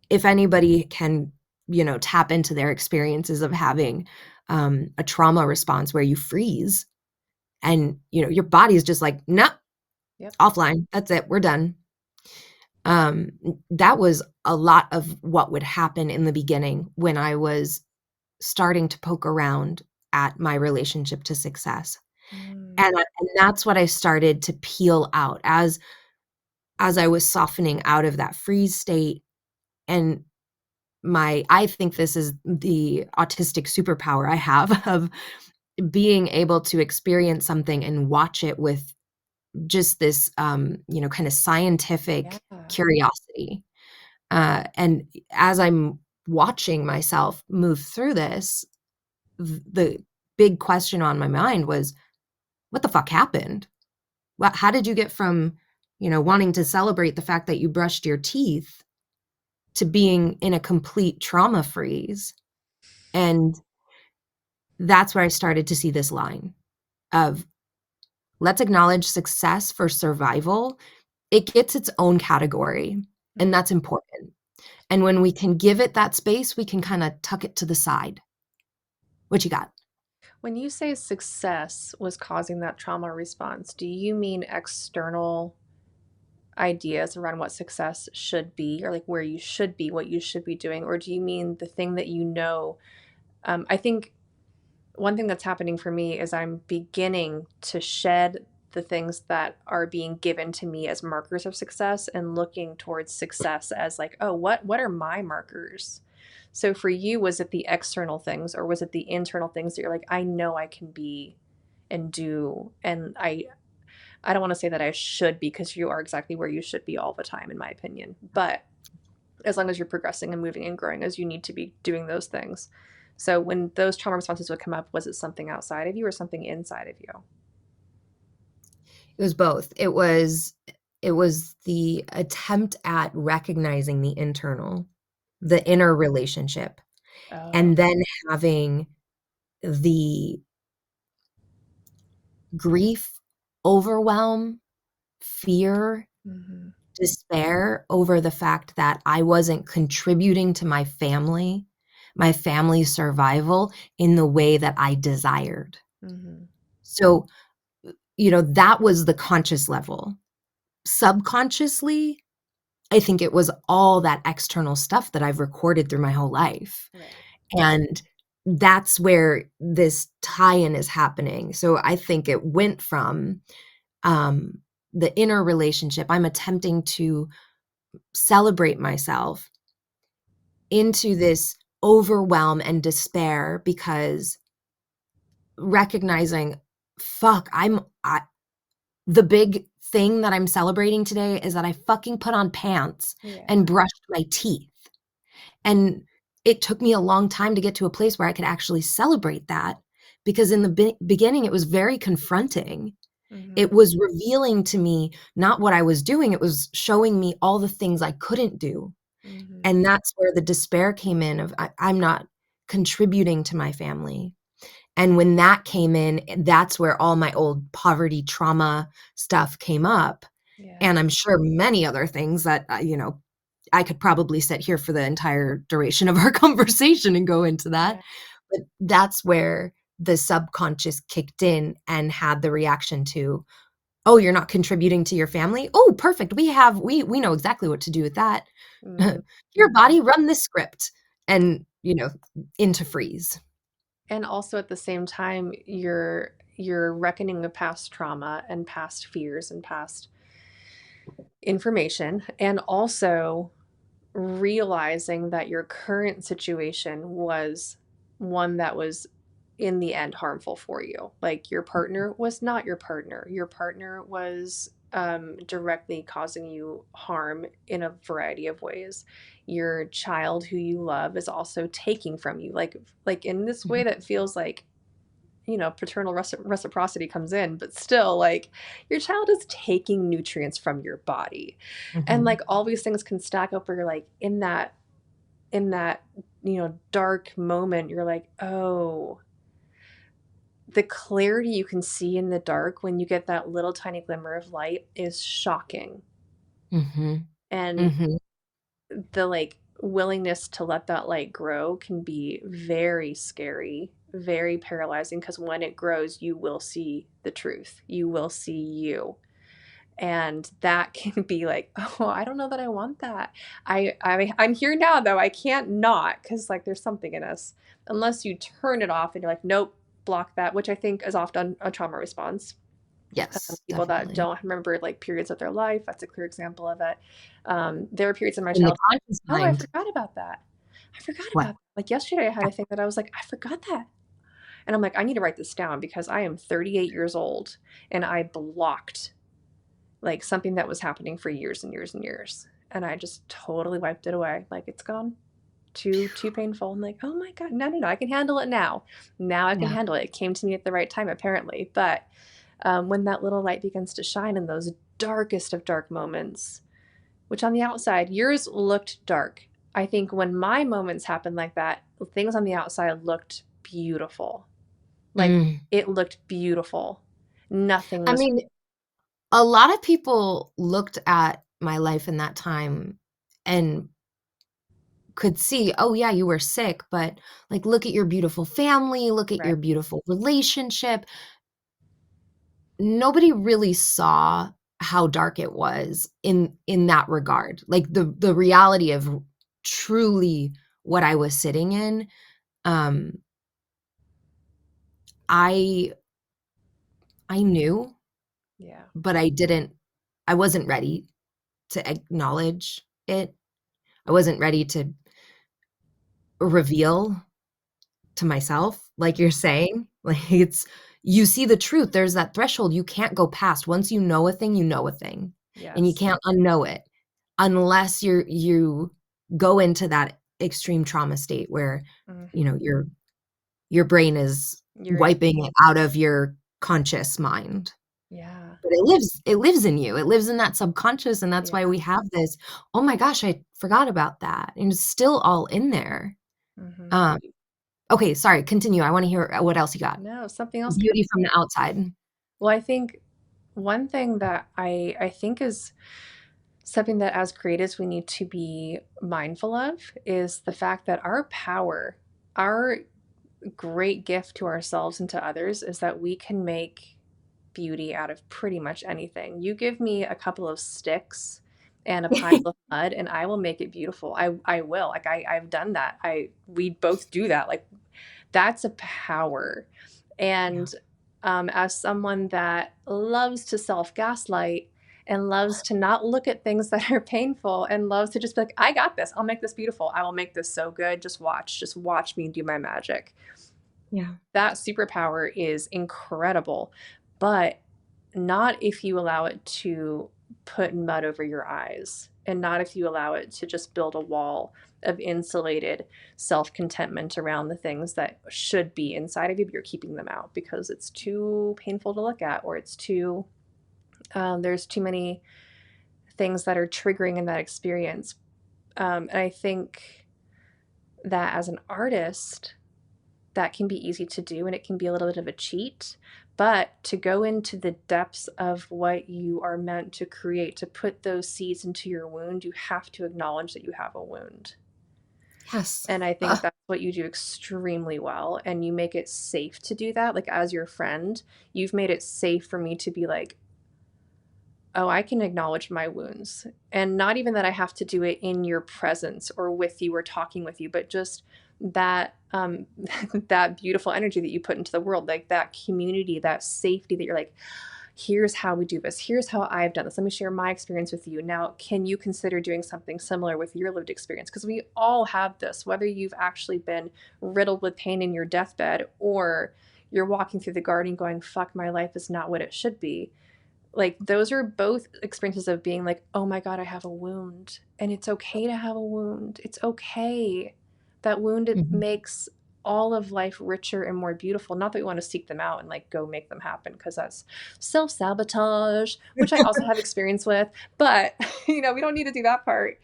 if anybody can, tap into their experiences of having a trauma response where you freeze and your body is just like, nope, Yep. offline, that's it, we're done. That was a lot of what would happen in the beginning when I was starting to poke around at my relationship to success. Mm. And that's what I started to peel out as I was softening out of that freeze state. And I think this is the autistic superpower I have of being able to experience something and watch it with just this, kind of scientific Yeah. curiosity. And as I'm watching myself move through this, the big question on my mind was, what the fuck happened? How did you get from, wanting to celebrate the fact that you brushed your teeth to being in a complete trauma freeze? And that's where I started to see this line of, let's acknowledge success for survival. It gets its own category, and that's important. And when we can give it that space, we can kind of tuck it to the side. What you got? When you say success was causing that trauma response, do you mean external ideas around what success should be, or like where you should be, what you should be doing? Or do you mean the thing that you know? I think one thing that's happening for me is I'm beginning to shed the things that are being given to me as markers of success and looking towards success as like, oh, what are my markers? So for you, was it the external things, or was it the internal things that you're like, I know I can be and do, and I don't want to say that I should be, because you are exactly where you should be all the time, in my opinion. But as long as you're progressing and moving and growing as you need to be doing those things. So when those trauma responses would come up, was it something outside of you or something inside of you? It was both. It was the attempt at recognizing the internal, the inner relationship, Oh. and then having the grief, overwhelm, fear, Mm-hmm. despair over the fact that I wasn't contributing to my family's survival in the way that I desired. Mm-hmm. So, that was the conscious level. Subconsciously, I think it was all that external stuff that I've recorded through my whole life. Right. And that's where this tie-in is happening. So I think it went from um, the inner relationship, I'm attempting to celebrate myself, into this overwhelm and despair because recognizing, fuck, the big thing that I'm celebrating today is that I fucking put on pants Yeah. and brushed my teeth. And it took me a long time to get to a place where I could actually celebrate that, because in the beginning, it was very confronting. It Mm-hmm. was revealing to me not what I was doing, it was showing me all the things I couldn't do. Mm-hmm. And that's where the despair came in of I'm not contributing to my family. And when that came in, that's where all my old poverty trauma stuff came up. Yeah. And I'm sure many other things that, I could probably sit here for the entire duration of our conversation and go into that. Yeah. But that's where the subconscious kicked in and had the reaction to, oh, you're not contributing to your family. Oh, perfect. We know exactly what to do with that. Your Mm-hmm. body, run this script, and into freeze. And also at the same time, you're reckoning with past trauma and past fears and past information, and also realizing that your current situation was one that was in the end harmful for you. Like your partner was not your partner. Your partner was directly causing you harm in a variety of ways. Your child who you love is also taking from you, like in this way Mhm, that feels like, paternal reciprocity comes in, but still, like, your child is taking nutrients from your body. And mhm, like all these things can stack up where you're like in that dark moment, you're like, oh, the clarity you can see in the dark when you get that little tiny glimmer of light is shocking. mhm, And mhm, the like willingness to let that light grow can be very scary, very paralyzing, because when it grows, you will see the truth. You will see you. And that can be like, oh, I don't know that I want that. I'm here now though. I can't not, because like there's something in us. Unless you turn it off and you're like, nope, block that, which I think is often a trauma response. yes, People that definitely. don't remember like periods of their life, that's a clear example of it. There were periods in my In the childhood. conscious Oh, I mind. forgot about that. I forgot What? about that. Like yesterday, I had a thing that I was like, I forgot that. And I'm like, I need to write this down because I am 38 years old and I blocked like something that was happening for years and years and years. And I just totally wiped it away. Like it's gone. Too painful. I'm like, oh my God, no, I can handle it now. Now I can Yeah. handle it. It came to me at the right time, apparently. But when that little light begins to shine in those darkest of dark moments, which on the outside, yours looked dark. I think when my moments happened like that, things on the outside looked beautiful. Like Mm. it looked beautiful. Nothing I was, mean, a lot of people looked at my life in that time and could see, "Oh, yeah, you were sick, but, like, look at your beautiful family, look at right. your beautiful relationship." Nobody really saw how dark it was in that regard. Like, the reality of truly what I was sitting in, um, I I knew, Yeah. but I wasn't ready to acknowledge it. I wasn't ready to reveal to myself, like you're saying. Like, you see the truth, there's that threshold you can't go past. Once you know a thing, you know a thing, and you Yes. can't unknow it unless you go into that extreme trauma state where, Hmm. your brain is You're in. wiping it out of your conscious mind. Yeah. But it lives in you. It lives in that subconscious, and that's why Yeah. we have this, "Oh my gosh, I forgot about that," and it's still all in there. Hmm. Um, okay, sorry, continue. I wanna hear what else you got. No, something else. Beauty from the outside. Well, I think one thing that I think is something that as creatives we need to be mindful of is the fact that our power, our great gift to ourselves and to others is that we can make beauty out of pretty much anything. You give me a couple of sticks and a pile of mud and I will make it beautiful. I will. Like I've done that. We both do that. Like that's a power. Yeah. And as someone that loves to self gaslight and loves to not look at things that are painful and loves to just be like, I got this. I'll make this beautiful. I will make this so good. Just watch me do my magic. Yeah. That superpower is incredible, but not if you allow it to put mud over your eyes, and not if you allow it to just build a wall of insulated self-contentment around the things that should be inside of you, but you're keeping them out because it's too painful to look at, or it's too there's too many things that are triggering in that experience. And I think that as an artist, that can be easy to do and it can be a little bit of a cheat. But to go into the depths of what you are meant to create, to put those seeds into your wound, you have to acknowledge that you have a wound. Yes. And I think that's what you do extremely well. And you make it safe to do that. Like, as your friend, you've made it safe for me to be like, oh, I can acknowledge my wounds. And not even that I have to do it in your presence or with you or talking with you, but just that that beautiful energy that you put into the world, like that community, that safety that you're like, here's how we do this. Here's how I've done this. Let me share my experience with you. Now, can you consider doing something similar with your lived experience? Because we all have this, whether you've actually been riddled with pain in your deathbed or you're walking through the garden going, fuck, my life is not what it should be. Like, those are both experiences of being like, oh my God, I have a wound. And it's okay to have a wound. It's okay. That wound, it Mhm. makes all of life richer and more beautiful. Not that we want to seek them out and like go make them happen, because that's self-sabotage, which I also have experience with. But, we don't need to do that part.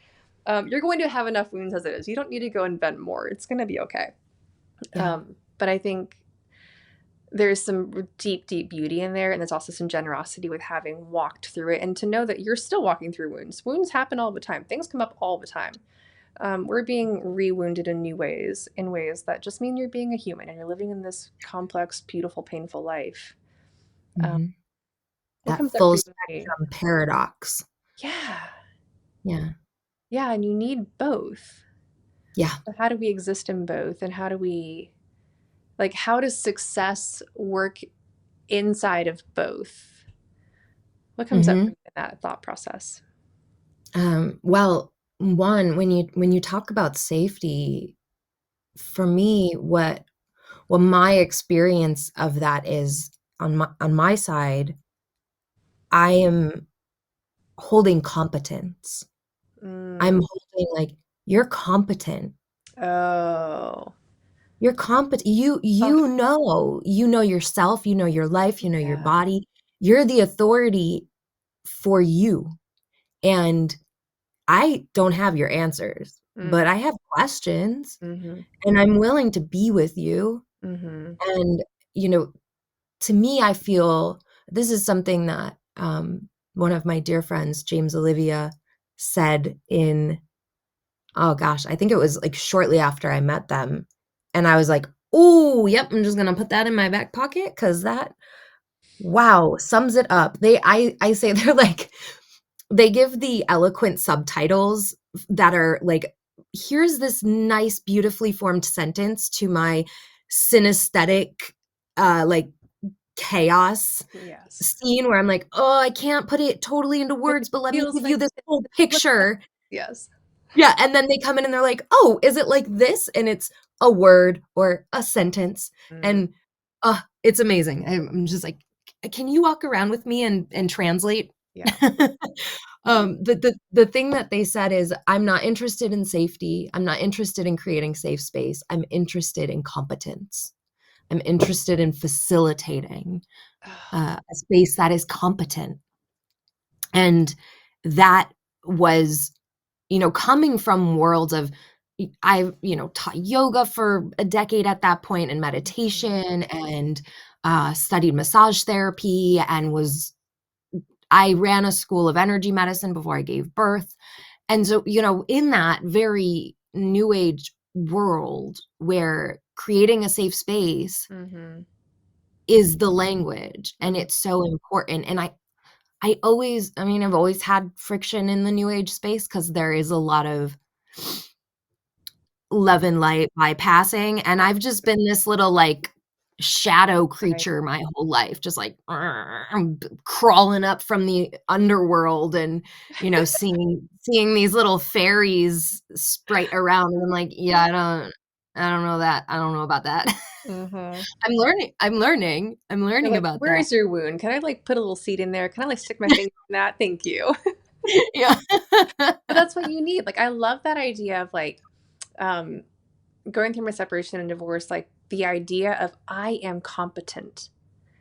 You're going to have enough wounds as it is. You don't need to go invent more. It's going to be okay. Yeah. But I think there's some deep, deep beauty in there. And there's also some generosity with having walked through it and to know that you're still walking through wounds. Wounds happen all the time. Things come up all the time. We're being re-wounded in new ways, in ways that just mean you're being a human and you're living in this complex, beautiful, painful life. Um, Mhm. what That comes up full for you? spectrum paradox. Yeah. Yeah. Yeah. And you need both. Yeah. But how do we exist in both? And how do we, like, how does success work inside of both? What comes up for Mhm. you in that thought process? Well, one, when you talk about safety, for me, what my experience of that is on my side, I am holding competence. I'm Mm. holding like, you're competent. Oh. You're competent. Oh, You know yourself, you know your life, you know your yeah. body. You're the authority for you. And I don't have your answers, Mm. but I have questions Mhm. and I'm willing to be with you. Mhm. And, you know, to me, I feel this is something that one of my dear friends, James Olivia, said in, oh gosh, I think it was like shortly after I met them. And I was like, oh, yep, I'm just going to put that in my back pocket because that, wow, sums it up. I say they're like, they give the eloquent subtitles that are like, here's this nice, beautifully formed sentence to my synesthetic, like chaos Yes. scene where I'm like, oh, I can't put it totally into It words, but let me feels give like you this this. whole This is what that. picture. Yes. Yeah, and then they come in and they're like, "Oh, is it like this?" And it's a word or a sentence, Mm. and, it's amazing. I'm just like, "Can you walk around with me and translate?" Yeah. The thing that they said is, "I'm not interested in safety. I'm not interested in creating safe space. I'm interested in competence. I'm interested in facilitating, a space that is competent." And that was, coming from worlds of I, taught yoga for a decade at that point and Mhm. meditation and studied massage therapy and I ran a school of energy medicine before I gave birth. And so, in that very new age world where creating a safe space Mhm. is the language and Mhm. it's so important. And I've always had friction in the new age space because there is a lot of love and light bypassing, and I've just been this little, like, shadow Right. creature my whole life, just like, crawling up from the underworld and, seeing these little fairies sprite around, and I'm like, "Yeah, I don't know that. I don't know about that. Mm-hmm. I'm You're learning like, about where that. is your wound? Can I like put a little seed in there? Can I like stick my finger in that? Thank you. Yeah. But that's what you need. Like, I love that idea of like, um, going through my separation and divorce, like the idea of I am competent,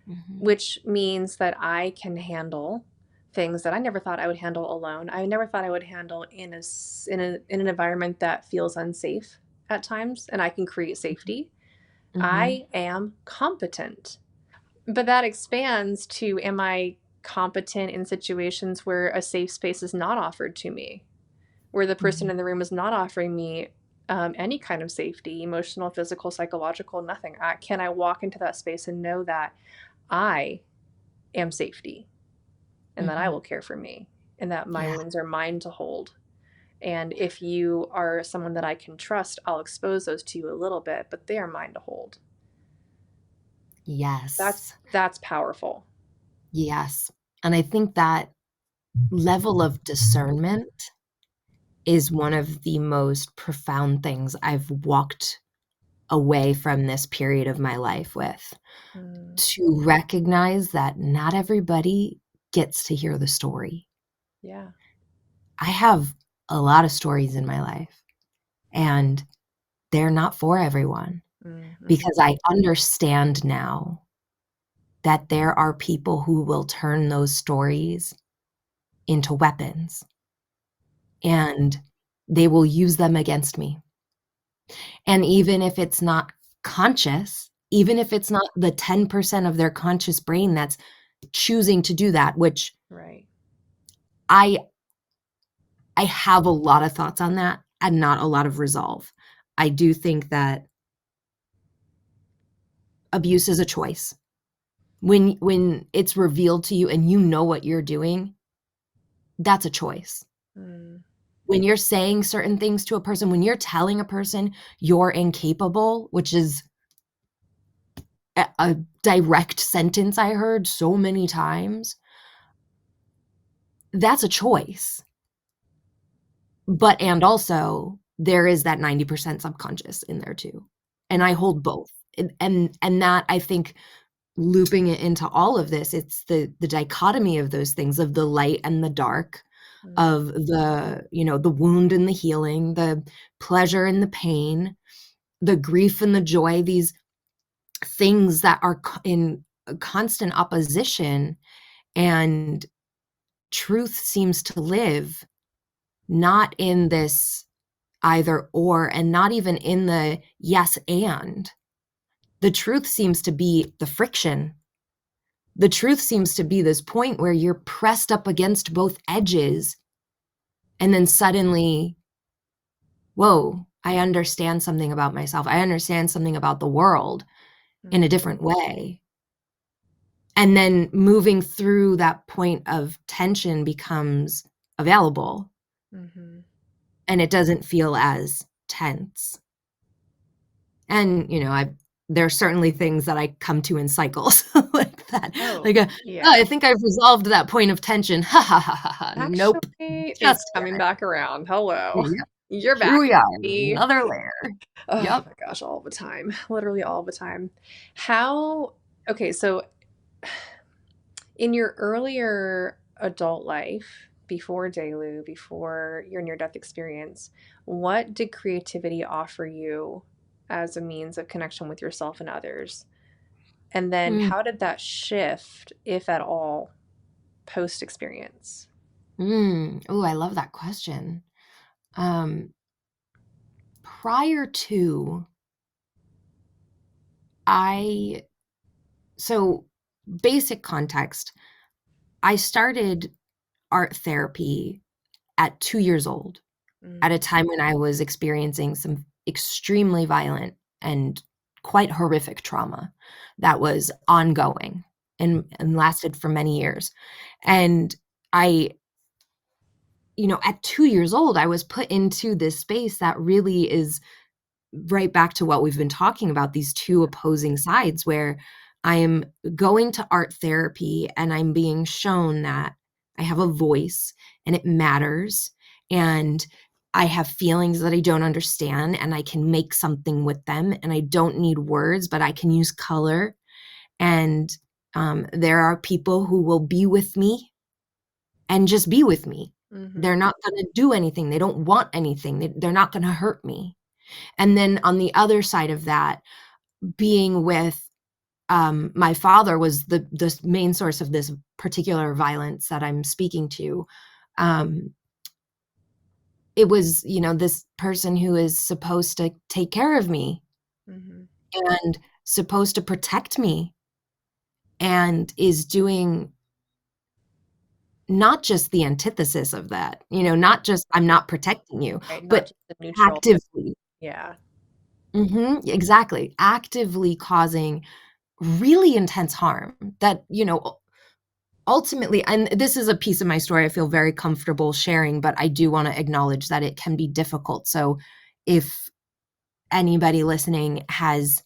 Mhm, which means that I can handle things that I never thought I would handle alone. I never thought I would handle in an environment that feels unsafe at times, and I can create safety. mhm, I am competent. But that expands to, am I competent in situations where a safe space is not offered to me, where the person mhm, in the room is not offering me any kind of safety, emotional, physical, psychological, nothing. Can I walk into that space and know that I am safety, and that I mhm. will care for me, and that my Yeah. wounds are mine to hold? And if you are someone that I can trust, I'll expose those to you a little bit, but they are mine to hold. That's Yes. that's powerful. Yes. And I think that level of discernment is one of the most profound things I've walked away from this period of my life with. Mm, To recognize that not everybody gets to hear the story. yeah. I have a lot of stories in my life, and they're not for everyone Mm-hmm. because I understand now that there are people who will turn those stories into weapons, and they will use them against me. And even if it's not conscious, even if it's not the 10% of their conscious brain that's choosing to do that, which Right. I I have a lot of thoughts on that and not a lot of resolve. I do think that abuse is a choice. When it's revealed to you and you know what you're doing, that's a choice. Mm, When you're saying certain things to a person, when you're telling a person you're incapable, which is a direct sentence I heard so many times, that's a choice. But and also there is that 90% subconscious in there too. And I hold both. And that I think looping it into all of this, it's the dichotomy of those things, of the light and the dark, mm, of the wound and the healing, the pleasure and the pain, the grief and the joy, these things that are in constant opposition, and truth seems to live not in this either or, and not even in the yes and. The truth seems to be the friction. The truth seems to be this point where you're pressed up against both edges, and then suddenly, whoa, I understand something about myself. I understand something about the world in a mm, different way. And then moving through that point of tension becomes available, mm-hmm. and it doesn't feel as tense. And, I there are certainly things that I come to in cycles like that. Oh, Like, "Oh, I yeah. think I've resolved that point of tension. Ha, ha, ha, ha, ha. Nope, Actually, it's just coming yet." back around. Hello. Yep, You're here back, we are, baby. another layer. Oh Yep. my gosh, all the time. Literally all the time. How, okay, so in your earlier adult life, before Delu, before your near death experience, what did creativity offer you as a means of connection with yourself and others? And then Mm, how did that shift, if at all, post experience? Ooh, I love that question. Um, prior to I so basic context, I started art therapy at 2 years old, at a Mm, time when I was experiencing some extremely violent and quite horrific trauma that was ongoing and lasted for many years. And I, at 2 years old, I was put into this space that really is right back to what we've been talking about, these two opposing sides, where I am going to art therapy and I'm being shown that I have a voice and it matters. And I have feelings that I don't understand, and I can make something with them, and I don't need words, but I can use color. And there are people who will be with me and just be with me. Mm-hmm. They're not going to do anything. They don't want anything. They're not going to hurt me. And then on the other side of that, being with my father was the main source of this particular violence that I'm speaking to. It was, this person who is supposed to take care of me Mm-hmm. and supposed to protect me and is doing not just the antithesis of that, not just I'm not protecting you, Right. Not but just the neutral, but actively. yeah. Exactly. Actively causing really intense harm that, ultimately, and this is a piece of my story I feel very comfortable sharing, but I do want to acknowledge that it can be difficult. So if anybody listening has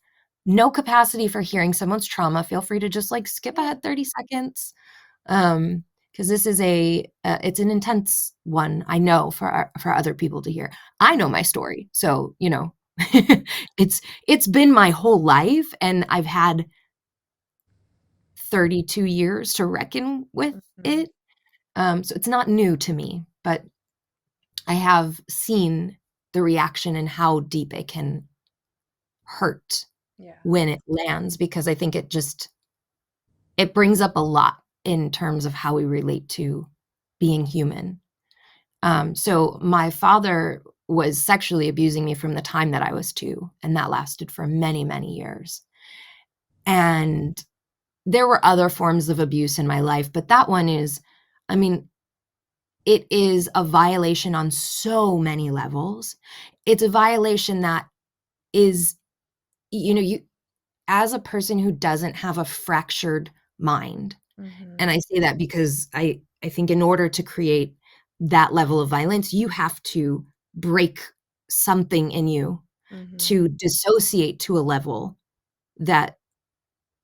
no capacity for hearing someone's trauma, feel free to just like skip ahead 30 seconds. Because this is it's an intense one, I know, for other people to hear. I know my story, so it's been my whole life, and I've had 32 years to reckon with Mm-hmm. it. So it's not new to me, but I have seen the reaction and how deep it can hurt Yeah. when it lands, because I think it brings up a lot in terms of how we relate to being human. So my father was sexually abusing me from the time that I was 2, and that lasted for many, many years. And there were other forms of abuse in my life, but that one is, I mean, it is a violation on so many levels. It's a violation that is, you as a person who doesn't have a fractured mind. Mm-hmm. And I say that because I think in order to create that level of violence, you have to break something in you Mm-hmm. to dissociate to a level that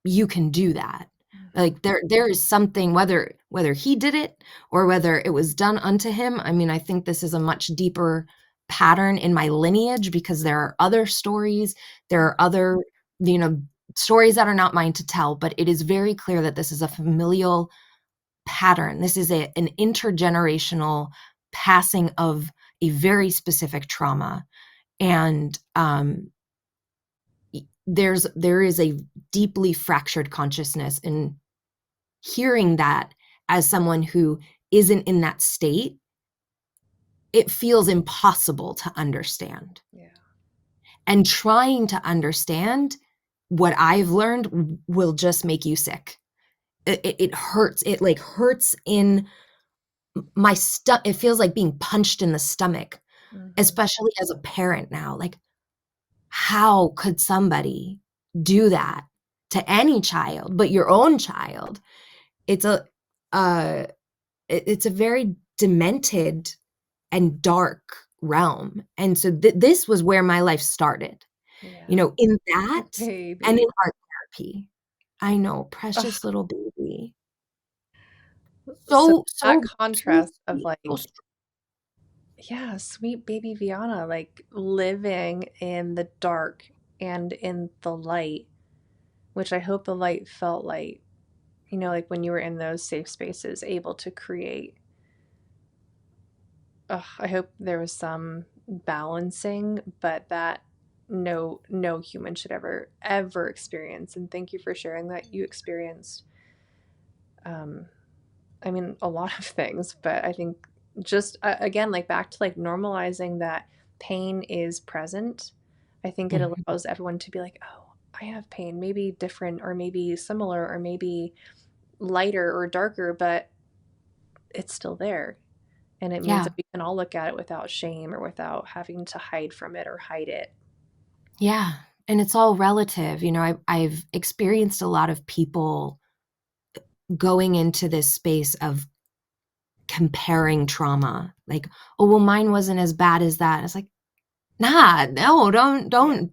you can do that. Mm-hmm. Like there is something, whether he did it or whether it was done unto him. I mean, I think this is a much deeper pattern in my lineage, because there are other stories, there are other, you know, stories that are not mine to tell, but it is very clear that this is a familial pattern. This is an intergenerational passing of a very specific trauma. And there is a deeply fractured consciousness in hearing that. As someone who isn't in that state, it feels impossible to understand. Yeah. And trying to understand what I've learned will just make you sick. It hurts. It like hurts in my stomach. It feels like being punched in the stomach, Mm-hmm. especially as a parent now. Like, how could somebody do that to any child, but your own child? It's a uh it's a very demented and dark realm. And so this was where my life started, Yeah. in that and Baby. in art therapy. I know, Ugh. precious little baby. So So that so so contrast of sweet, so like, yeah, sweet baby Vyana, like living in the dark and in the light, which I hope the light felt like, like when you were in those safe spaces, able to create. I hope there was some balancing, but that no human should ever experience. And thank you for sharing that you experienced. Um, I mean, a lot of things, but I think just again, like back to like normalizing that pain is present. I think it Mhm. allows everyone to be like, oh, I have pain, maybe different or maybe similar or maybe lighter or darker, but it's still there. And it means Yeah. that we can all look at it without shame or without having to hide from it or hide it. Yeah. And it's all relative. I've experienced a lot of people going into this space of comparing trauma. Like, oh, well, mine wasn't as bad as that. It's like, nah, no, Yeah. don't.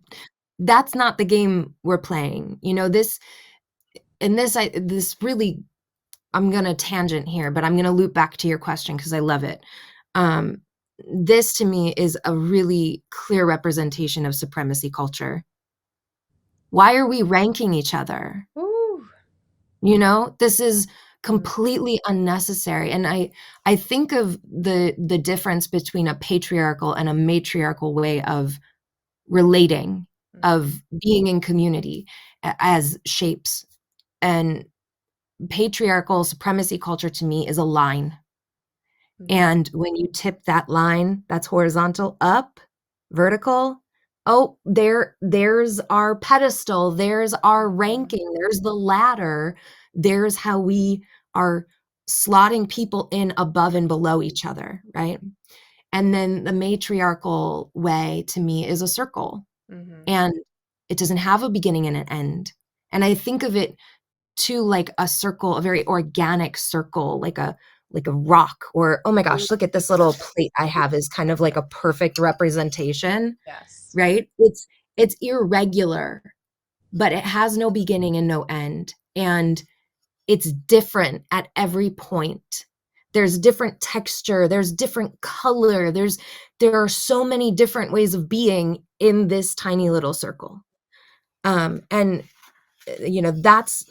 That's not the game we're playing. This really, I'm gonna tangent here, but I'm gonna loop back to your question because I love it. Um, this to me is a really clear representation of supremacy culture. Why are we ranking each other? Ooh. You know, this is Mm, completely unnecessary. And I think of the difference between a patriarchal and a matriarchal way of relating, mhm, of being in community as shapes. And patriarchal supremacy culture to me is a line. mhm, And when you tip that line, that's horizontal up, vertical. Oh, there's our pedestal, there's our mhm. ranking, there's the ladder, there's how we are slotting people in above and below each other, right? And then the matriarchal way to me is a circle, Mhm. and it doesn't have a beginning and an end. And I think of it to like a circle, a very organic circle, like a rock, or oh my Ooh, gosh, look at this little plate I have is kind of like a perfect representation, yes. right? It's irregular, but it has no beginning and no end. And it's different at every point. There's different texture, there's different color, there are so many different ways of being in this tiny little circle. And that's,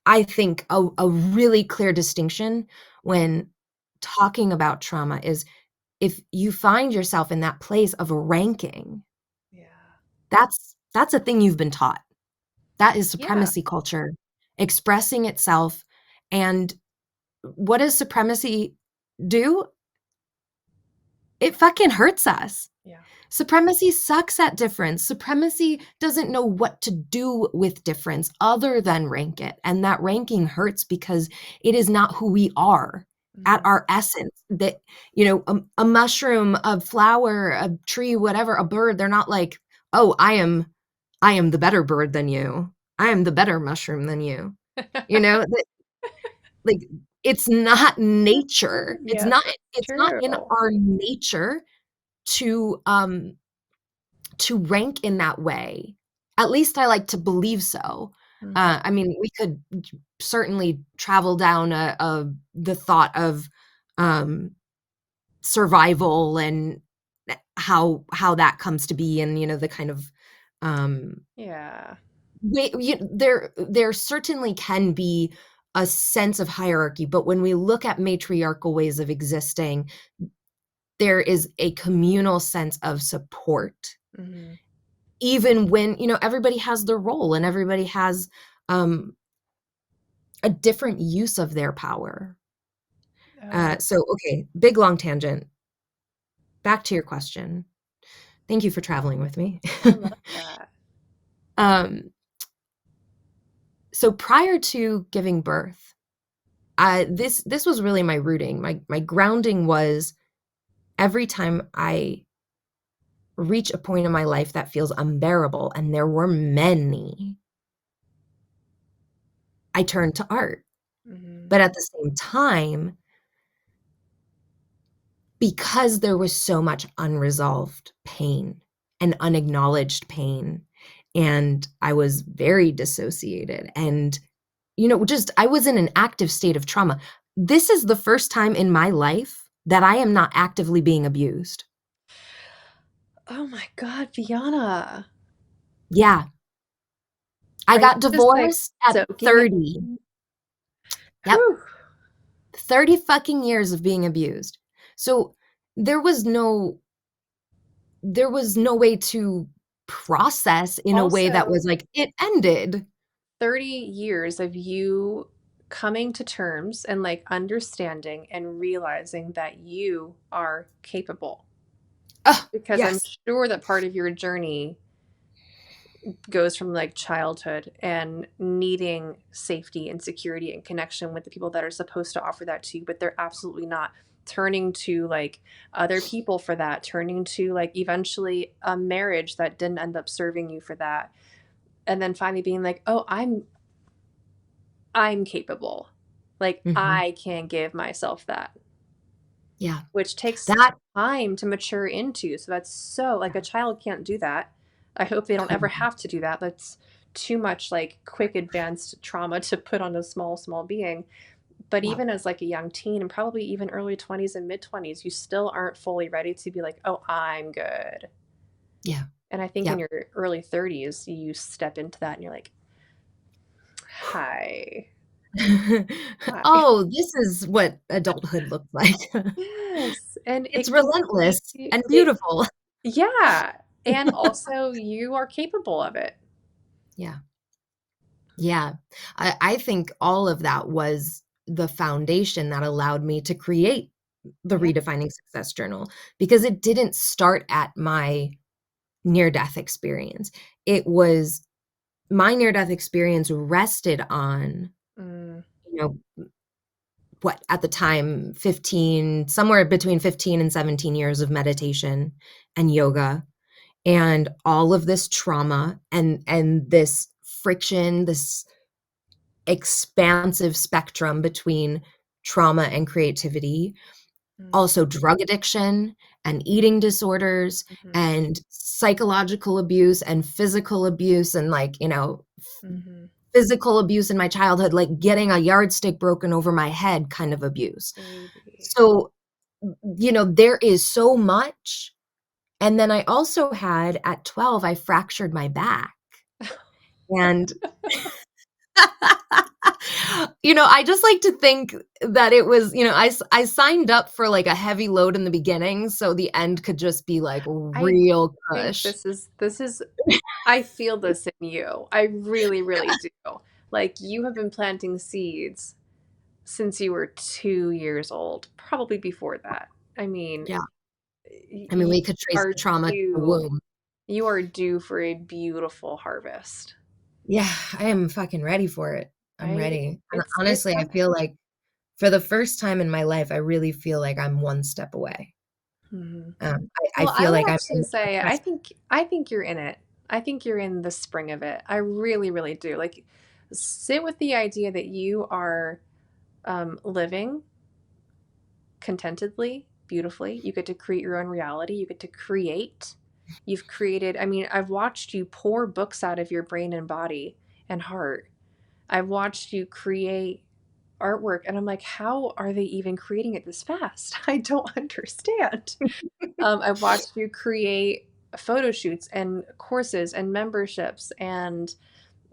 I think, a really clear distinction when talking about trauma is if you find yourself in that place of ranking, Yeah. that's a thing you've been taught. That is Yeah. supremacy culture expressing itself. And what does supremacy do? It fucking hurts us. Yeah. Supremacy sucks at difference. Supremacy doesn't know what to do with difference other than rank it. And that ranking hurts because it is not who we are at Mhm. our essence. That, a mushroom, a flower, a tree, whatever, a bird, they're not like, oh, I am the better bird than you. I am the better mushroom than you. You know, like it's not nature. It's Yes, not that's it's not true. in our nature to rank in that way. At least I like to believe so. Mhm. I mean, we could certainly travel down the thought of um, survival and how that comes to be, and the kind of um, Yeah. there certainly can be a sense of hierarchy, but when we look at matriarchal ways of existing, there is a communal sense of support, Mhm. even when everybody has their role and everybody has um a different use of their power. Oh, So okay, big long tangent. Back to your question. Thank you for traveling with me. I love that. um so prior to giving birth, this was really my rooting. My grounding was every time I reach a point in my life that feels unbearable, and there were many, I turned to art. Mhm. But at the same time, because there was so much unresolved pain and unacknowledged pain, and I was very dissociated, and just I was in an active state of trauma. This is the first time in my life that I am not actively being abused. Oh my God, Vyana. Yeah, I Are you got just like divorced at soaking it? 30. Yep, Whew. 30 fucking years of being abused. So there was no there was no way to process in a way that Also, was like, it ended. 30 years of you coming to terms and like understanding and realizing that you are capable. Oh, Because I'm yes. sure that part of your journey goes from like childhood and needing safety and security and connection with the people that are supposed to offer that to you, but they're absolutely not. Turning to like other people for that, turning to like eventually a marriage that didn't end up serving you for that. And then finally being like, oh, I'm capable. Like Mhm. I can give myself that, Yeah. which takes That time to mature into. So that's so like a child can't do that. I hope they don't ever couldn't. have to do that. That's too much like quick advanced trauma to put on a small being. But Yeah. even as like a young teen and probably even early 20s and mid 20s, you still aren't fully ready to be like, oh, I'm good. Yeah. And I think in Yeah. your early 30s, you step into that and you're like, hi, hi. Oh, this is what adulthood looks like. Yes. And It's it can relentless be, and it, beautiful. yeah. And also, you are capable of it. Yeah. Yeah. I think all of that was the foundation that allowed me to create the Yeah. Redefining Success Journal, because it didn't start at my near-death experience. It was my near-death experience rested on, Mm, you know, what at the time, 15, somewhere between 15 and 17 years of meditation and yoga, and all of this trauma and this friction, this expansive spectrum between trauma and creativity, mm, also drug addiction and eating disorders mhm, and psychological abuse and physical abuse, and like, mhm. physical abuse in my childhood, like getting a yardstick broken over my head kind of abuse. Baby. So, there is so much. And then I also had, at 12, I fractured my back. And I just like to think that it was, I signed up for like a heavy load in the beginning, so the end could just be like I real think cush. this is I feel this in you. I really, really do. Like you have been planting seeds since you were 2 years old, probably before that. I mean, Yeah. I mean, you we could trace the are trauma to the due, womb. you are due for a beautiful harvest. Yeah, I am fucking ready for it. I'm I ready. And it's honestly, I coming. feel like for the first time in my life, I really feel like I'm one step away. Mhm. I Well, I feel would like I'm actually in a say precipice. I think you're in it. I think you're in the spring of it. I really, really do. Like sit with the idea that you are living contentedly, beautifully. You get to create your own reality. You get to create. You've created, I mean, I've watched you pour books out of your brain and body and heart. I've watched you create artwork, and I'm like, how are they even creating it this fast? I don't understand. I've watched you create photo shoots and courses and memberships and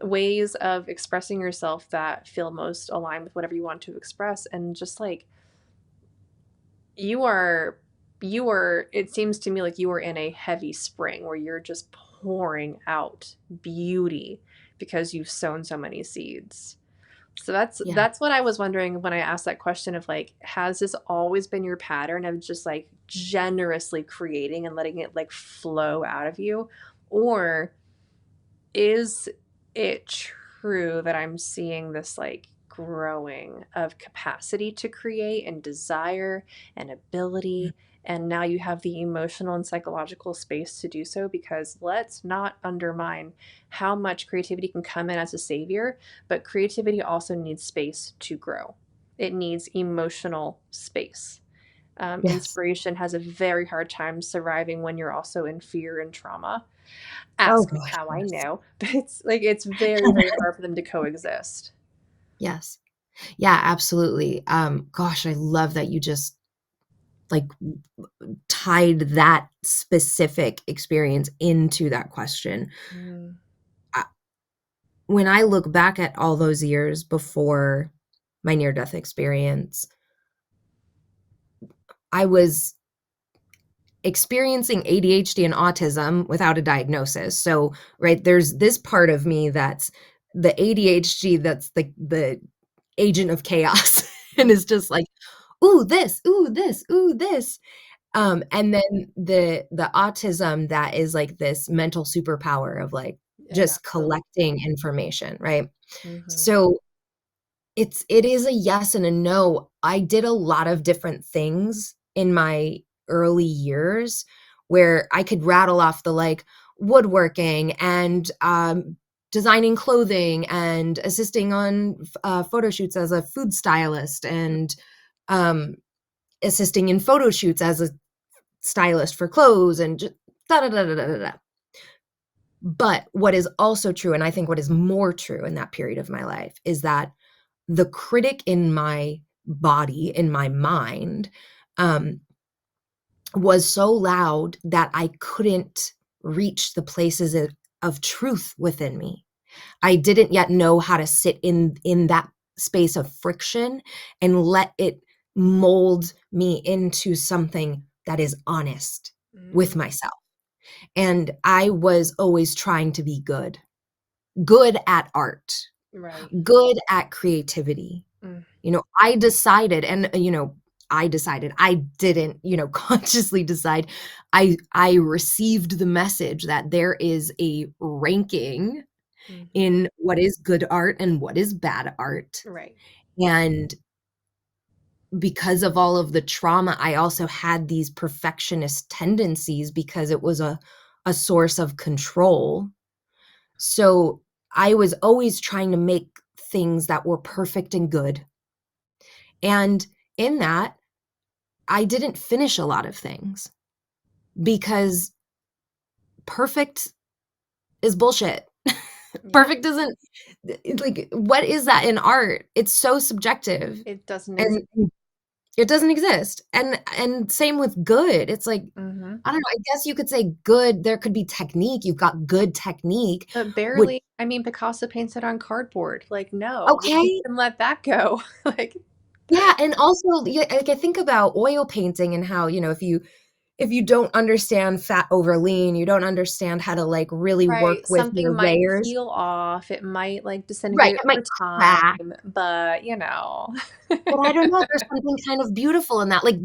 ways of expressing yourself that feel most aligned with whatever you want to express. And just like you are it seems to me like you are in a heavy spring where you're just pouring out beauty because you've sown so many seeds. So Yeah. that's what I was wondering when I asked that question of like, has this always been your pattern of just like generously creating and letting it like flow out of you? Or is it true that I'm seeing this like growing of capacity to create and desire and ability? And now you have the emotional and psychological space to do so, because let's not undermine how much creativity can come in as a savior, but creativity also needs space to grow. It needs emotional space. Yes. Inspiration has a very hard time surviving when you're also in fear and trauma. Oh Ask me gosh, how I yes. know, but it's like it's very, very hard for them to coexist. Yes. Yeah, absolutely. Gosh, I love that you just like tied that specific experience into that question. Mm, I, when I look back at all those years before my near death experience, I was experiencing ADHD and autism without a diagnosis. So, right, there's this part of me that's the ADHD, that's the agent of chaos and mm, is just like, ooh, this, ooh, this, ooh, this. And then the autism that is like this mental superpower of like yeah, just absolutely. collecting information, right? Hmm. So it is a yes and a no. I did a lot of different things in my early years where I could rattle off the like woodworking and designing clothing and assisting on photo shoots as a food stylist and um, assisting in photo shoots as a stylist for clothes and just da da da da da da. But what is also true, and I think what is more true in that period of my life, is that the critic in my body, in my mind, um, was so loud that I couldn't reach the places of truth within me. I didn't yet know how to sit in that space of friction and let it mold me into something that is honest with Mm, myself. And I was always trying to be good at art, right. good at creativity. Mm, I decided, and I didn't, consciously decide. I received the message that there is a ranking mhm. in what is good art and what is bad art. Right. And because of all of the trauma, I also had these perfectionist tendencies because it was a source of control. So I was always trying to make things that were perfect and good. And in that, I didn't finish a lot of things because perfect is bullshit. Yeah. Perfect isn't like, what is that in art? It's so subjective, It doesn't exist. and it doesn't exist. And same with good. It's like, Hmm. I don't know, I guess you could say good, there could be technique. You've got good technique, But which barely. I mean, Picasso paints it on cardboard. Like, no, we okay, can let that go. Like, yeah, and also, yeah, like, I think about oil painting and how, if you don't understand fat over lean, you don't understand how to, like, really right, work with something your might layers. peel off. It might like Right, disintegrate it might over time, crack, but you know. but I don't know, there's something kind of beautiful in that, like,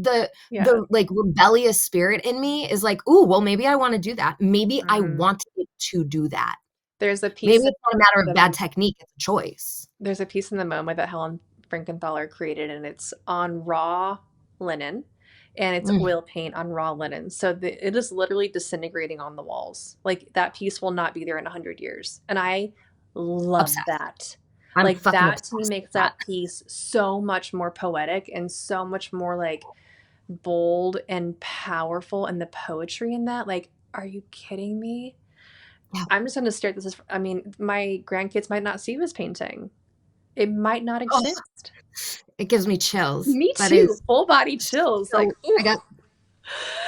Yeah. like, rebellious spirit in me is like, "Ooh, well, maybe I wanna do that. Maybe I Mhm. want it to do that." There's a Maybe piece in it's not a matter of bad the technique, it's a choice. there's a piece in the MoMA that Helen Frankenthaler created, and it's on raw linen, and it's Mm, oil paint on raw linen. So it is literally disintegrating on the walls. Like that piece will not be there in 100 years, and I love obsessed. that. I'm Like fucking that to me obsessed with makes that. that piece so much more poetic and so much more like bold and powerful, and the poetry in that. Like, are you kidding me? Yeah. I'm just gonna stare at this. I mean, my grandkids might not see this painting. It might not Oh, exist. it gives me chills. Me That too. is Full body chills. Like, so ooh,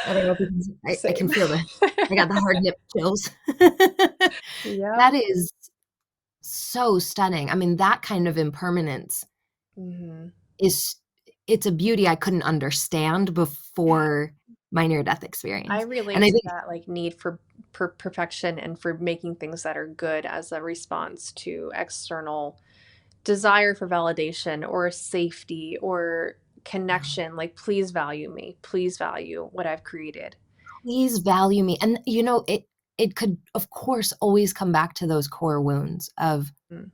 I don't know if you can I can same. feel I got the hard hip chills. Yep. That is so stunning. I mean, that kind of impermanence Hmm. is it's a beauty I couldn't understand Yeah. before my near-death I experience, and relate I to think that like need for perfection and for making things that are good as a response to external desire for validation or safety or connection. Like, please value me. Please value what I've created. please value me, and, it could, of course, always come back to those core wounds of Mm.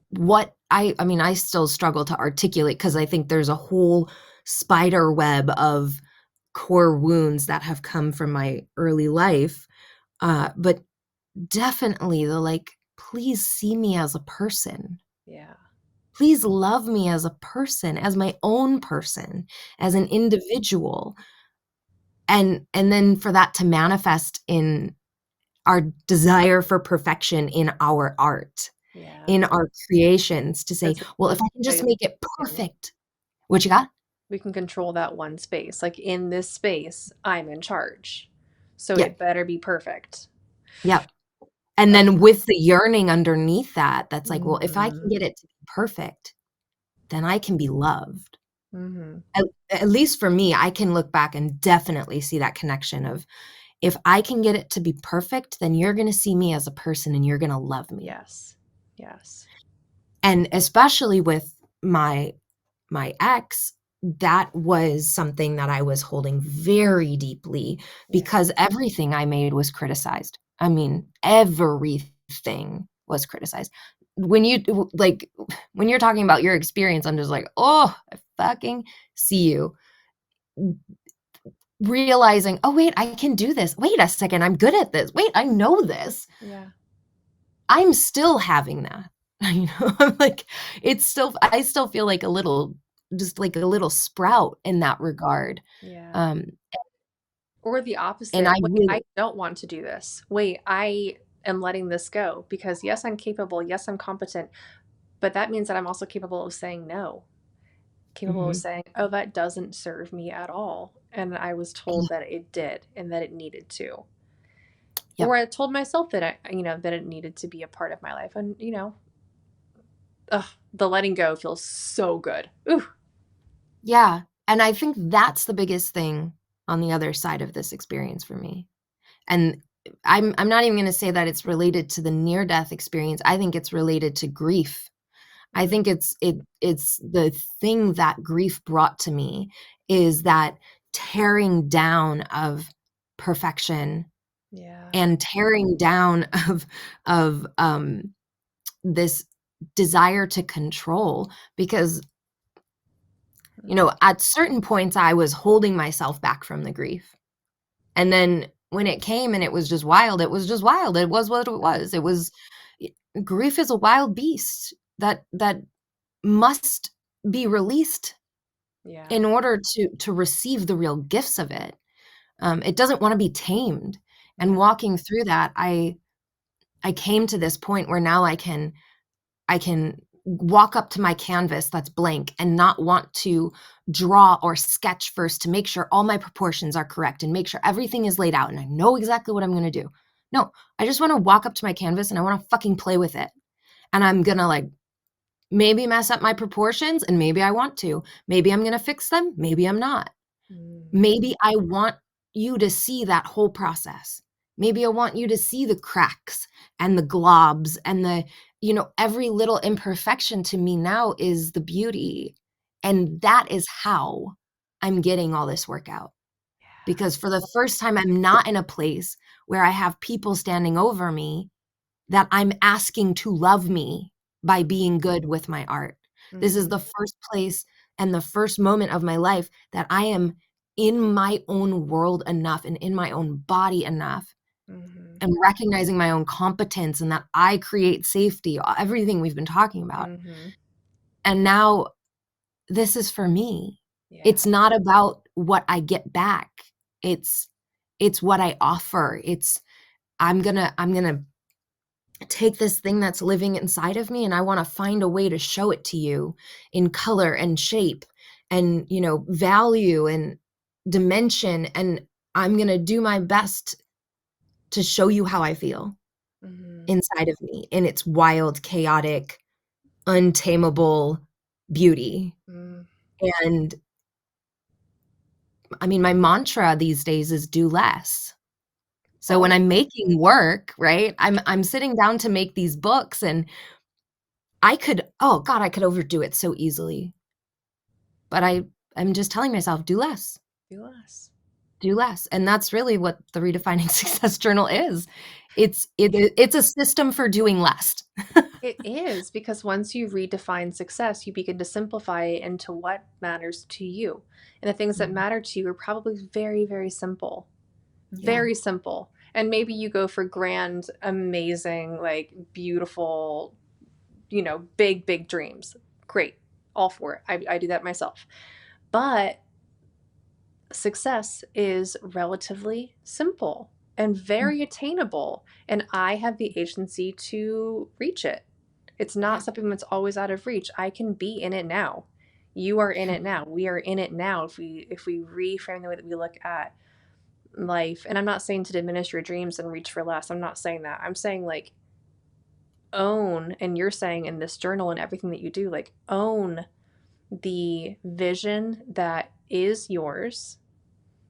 what I mean, I still struggle to articulate because I think there's a whole spider web of core wounds that have come from my early life, but definitely the, like, "Please see me as a person. Yeah. Please love me as a person, as my own person, as an individual." And then for that to manifest in our desire for perfection in our art, Yeah. in our creations, to say, Because it's "Well, one if I can just space, make it can't we? perfect." What you got? We can control that one space. Like, in this space, I'm in charge. So Yep, it better be perfect. yep. And That's then with the yearning underneath that, that's like, "Well, if I can mhm. get it to be perfect, then I can be loved." Mhm. At at least for me, I can look back and definitely see that connection of, if I can get it to be perfect, then you're gonna see me as a person and you're gonna love me. Yes. Yes. And especially with my ex, that was something that I was holding very deeply Yeah. because everything I made was criticized. I mean, everything was criticized. When like, when you're talking about your experience, I'm just like, "Oh, I fucking see you." Realizing, "Oh, wait, I can do this. Wait a second, I'm good at this. Wait, I know this." Yeah. I'm still having that. I'm like, I still feel like just like a little sprout in that regard. Yeah. Um, Or the and I opposite. Wait, really I don't want to do this. Wait, I am letting this go because yes, I'm capable. Yes, I'm competent. But that means that I'm also capable of saying no, capable of Hmm. saying, oh, that doesn't serve me at all. And I was told that it did and that it needed to. Or Yep. I told myself that that it needed to be a part of my life. And, ugh, the letting go feels so good. Ooh. Yeah. And I think that's the biggest thing on the other side of this experience for me. And I'm not even going to say that it's related to the near death experience. I think it's related to grief. I think Mm, it's the thing that grief brought to me is that tearing down of perfection yeah. and tearing down of this desire to control, because Mm, at certain points I was holding myself back from the grief. And then when it came and it was just wild, it was just wild. It was what it was. Grief is a wild beast that must be released yeah. in order to receive the real gifts of it. It doesn't want to be tamed. And Yeah. walking through that, I came to this point where now I can walk up to my canvas that's blank and not want to draw or sketch first to make sure all my proportions are correct and make sure everything is laid out and I know exactly what I'm going to do. No, I just want to walk up to my canvas and I want to fucking play with it. And I'm going to like maybe mess up my proportions and maybe I want to. Maybe I'm going to fix them, maybe I'm not. Mm, Maybe I want you to see that whole process. Maybe I want you to see the cracks and the globs and every little imperfection to me now is the beauty. And that is how I'm getting all this work out. yeah. Because for the first time, I'm not in a place where I have people standing over me that I'm asking to love me by being good with my art. This is Mm-hmm. the first place and the first moment of my life that I am in my own world enough and in my own body enough Mm-hmm. and recognizing my own competence and that I create safety, everything we've been talking about. Mm-hmm. And now this is for me. Yeah. It's not about what I get back. It's it's what I offer. It's I'm going to take this thing that's living inside of me and I want to find a way to show it to you in color and shape and value and dimension, and I'm going to do my best to show you how I feel Mm-hmm. inside of me in its wild, chaotic, untamable beauty. Mm. And I mean, my mantra these days is do less. So when Oh, I'm making work, right? I'm sitting down to make these books and oh God, I could overdo it so easily. But I'm just telling myself, do less, do less. do less. And that's really what the Redefining Success Journal is. It's a system for doing less. It is because once you redefine success, you begin to simplify it into what matters to you. And the things that Mhm. matter to you are probably very, very simple. Yeah. Very simple. And maybe you go for grand, amazing, like beautiful, big, big dreams. Great. All for it. I do that myself. But success is relatively simple and Mm. very attainable. And I have the agency to reach it. It's not Yeah. something that's always out of reach. I can be in it now. You are in Yeah. it now. We are in it now if we reframe the way that we look at life. And I'm not saying to diminish your dreams and reach for less. I'm not saying that. I'm saying like own, and you're saying in this journal and everything that you do, like own the vision that is yours.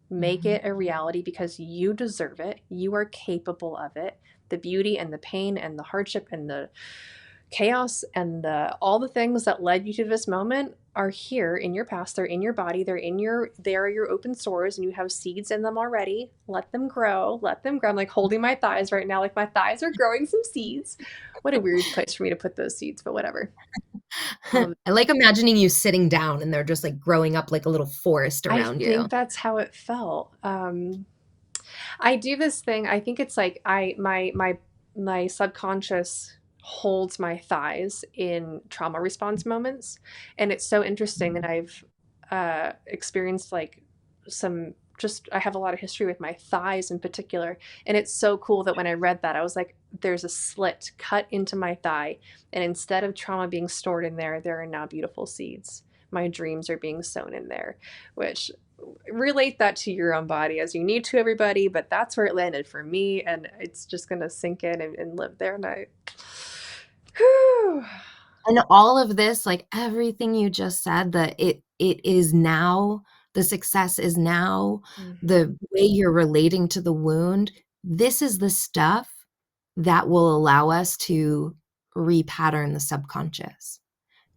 Make Mhm. it a reality because you deserve it. You are capable of it. The beauty and the pain and the hardship and the chaos and the all the things that led you to this moment are here in your past. They're in your body. They're your open sores and you have seeds in them already. Let them grow. Let them grow. I'm like holding my thighs right now. Like my thighs are growing some seeds. What a weird place for me to put those seeds, but whatever. Um, I like imagining you sitting down and they're just like growing up like a little forest I around you. think that's how it felt. I do this thing. I think it's like my subconscious holds my thighs in trauma response moments, and it's so interesting that I've experienced like some just I have a lot of history with my thighs in particular, and it's so cool that when I read that I was like, there's a slit cut into my thigh, and instead of trauma being stored in there, there are now beautiful seeds. My dreams are being sown in there, which relate that to your own body as you need to, everybody, but that's where it landed for me, and it's just gonna sink in and live there. And whew. And all of this, like everything you just said, that it is now, the success is now, Mm-hmm. the way you're relating to the wound, this is the stuff that will allow us to repattern the subconscious.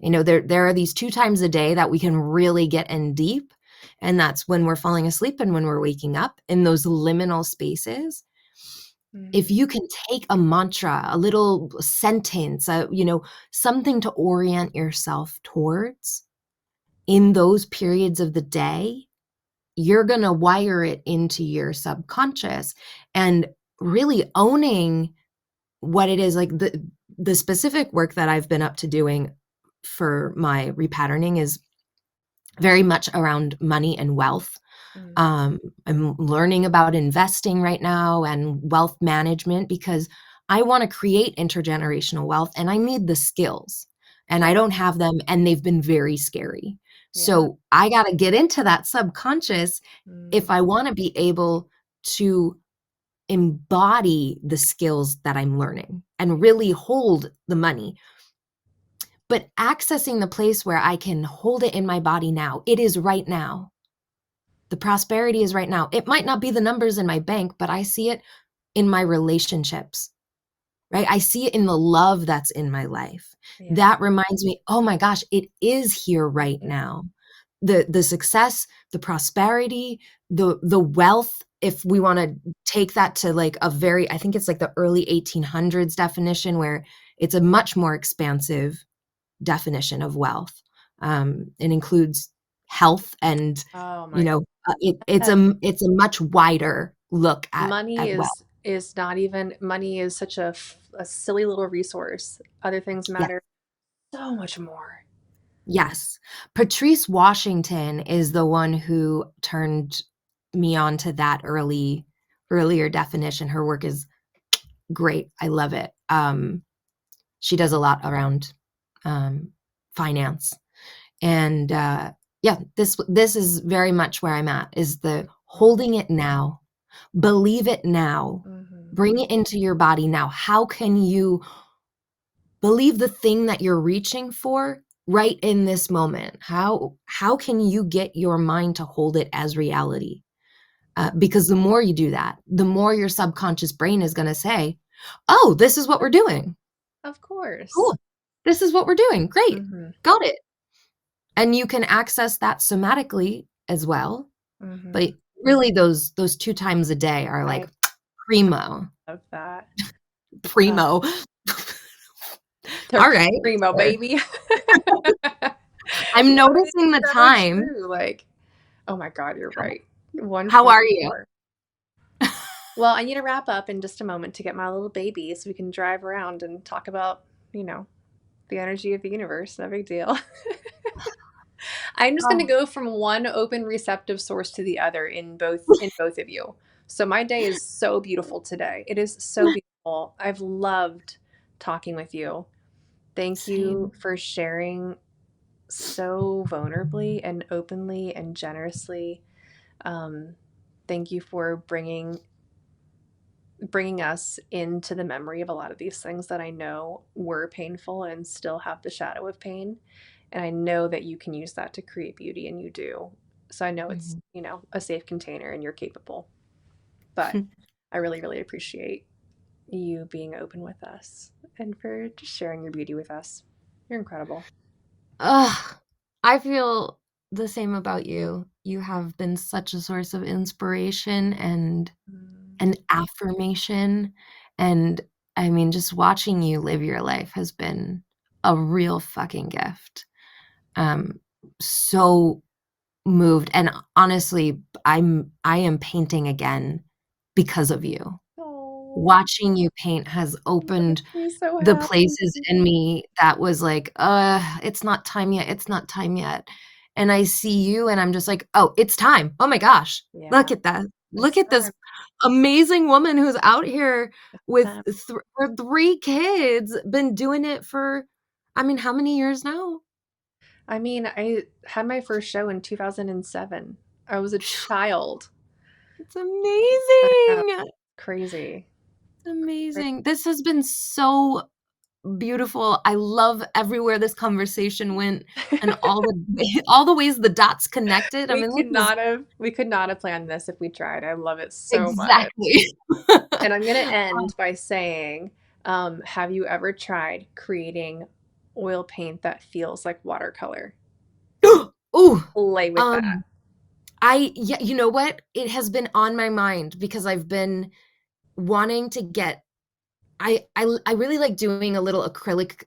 There are these 2 times a day that we can really get in deep, and that's when we're falling asleep and when we're waking up in those liminal spaces. If Mm-hmm. you can take a mantra, a little sentence, something to orient yourself towards in those periods of the day, you're going to wire it into your subconscious, and really owning what it is, like the specific work that I've been up to doing for my repatterning is very much around money and wealth. I'm learning about investing right now and wealth management because I want to create intergenerational wealth, and I need the skills, and I Yeah. don't have them, and they've been very scary. Yeah. So I got to get into that subconscious Mm. if I want to be able to embody the skills that I'm learning and really hold the money. But accessing the place where I can hold it in my body now, it is right now. The prosperity is right now. It might not be the numbers in my bank, but I see it in my relationships, right? I see it in the love that's in my life. Yeah. That reminds me, oh my gosh, it is here right now. The success, the prosperity, the wealth, if we want to take that to like I think it's like the early 1800s definition, where it's a much more expansive definition of wealth. It includes health and, Oh you my know, it's a much wider look money at wealth. is not even money is such a silly little resource. Other things Yeah. matter so much more. Yes. Patrice Washington is the one who turned me on to that earlier definition. Her work is great. I love it. She does a lot around finance. And yeah, this is very much where I'm at, is the holding it now, believe it now, Mm-hmm. bring it into your body now. How can you believe the thing that you're reaching for right in this moment? How can you get your mind to hold it as reality? Because the more you do that, the more your subconscious brain is going to say, oh, this is what we're doing. Of course. Cool. This is what we're doing. Great. Mm-hmm. Got it. And you can access that somatically as well. Mm-hmm. But really those 2 times a day are I like primo. love that. Uh, Primo. they're All right. primo, Sure. baby. I'm No, it's noticing the so time. true. Like, oh my God, you're right. How are you? 1:44. Well, I need to wrap up in just a moment to get my little baby so we can drive around and talk about, you know, the energy of the universe. No big deal. I'm just going to Oh, go from one open receptive source to the other in both of you. So my day is so beautiful today. It is so beautiful. I've loved talking with you. Thank you same. for sharing so vulnerably and openly and generously. Um, thank you for bringing us into the memory of a lot of these things that I know were painful and still have the shadow of pain. And I know that you can use that to create beauty, and you do. So I know it's, Mhm. a safe container and you're capable. But I really, really appreciate you being open with us and for just sharing your beauty with us. You're incredible. Ugh, I feel the same about you. You have been such a source of inspiration and Mm. an affirmation. And I mean, just watching you live your life has been a real fucking gift. Um, so moved. And honestly, I am painting again because of you. Oh, Watching you paint has that makes opened me so the happy. places in me that was like, it's not time yet. It's not time yet. And I see you and I'm just like, oh, it's time. Oh my gosh. Look Yeah. at that. Look It's at this time. amazing woman who's out here It's with time. her 3 kids, been doing it for, I mean, how many years now? I mean, I had my first show in 2007. I was a child. It's I know. amazing. Crazy. It's amazing. This has been so beautiful. I love everywhere this conversation went and all the all the ways the dots connected. I mean, this is We could not have planned this if we tried. I love it so much. exactly. And I'm gonna end by saying, have you ever tried creating oil paint that feels like watercolor? Ooh, Play with that. um, yeah, you know what? It has been on my mind because I've been wanting to get I really like doing a little acrylic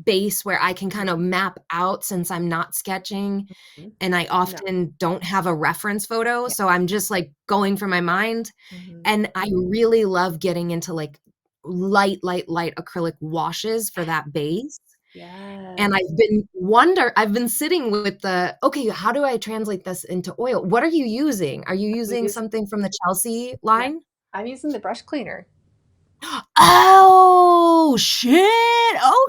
base where I can kind of map out since I'm not sketching Mhm. and I No. often don't have a reference photo, Yeah. so I'm just, like, going from my mind, Mhm. and I really love getting into, like, light acrylic washes for that base, and Yes. I've been sitting with the, "Okay, how do I translate this into oil?" What are you using? Are you I'm using using, something from the Chelsea yeah, line? I'm using the brush cleaner. Oh, shit,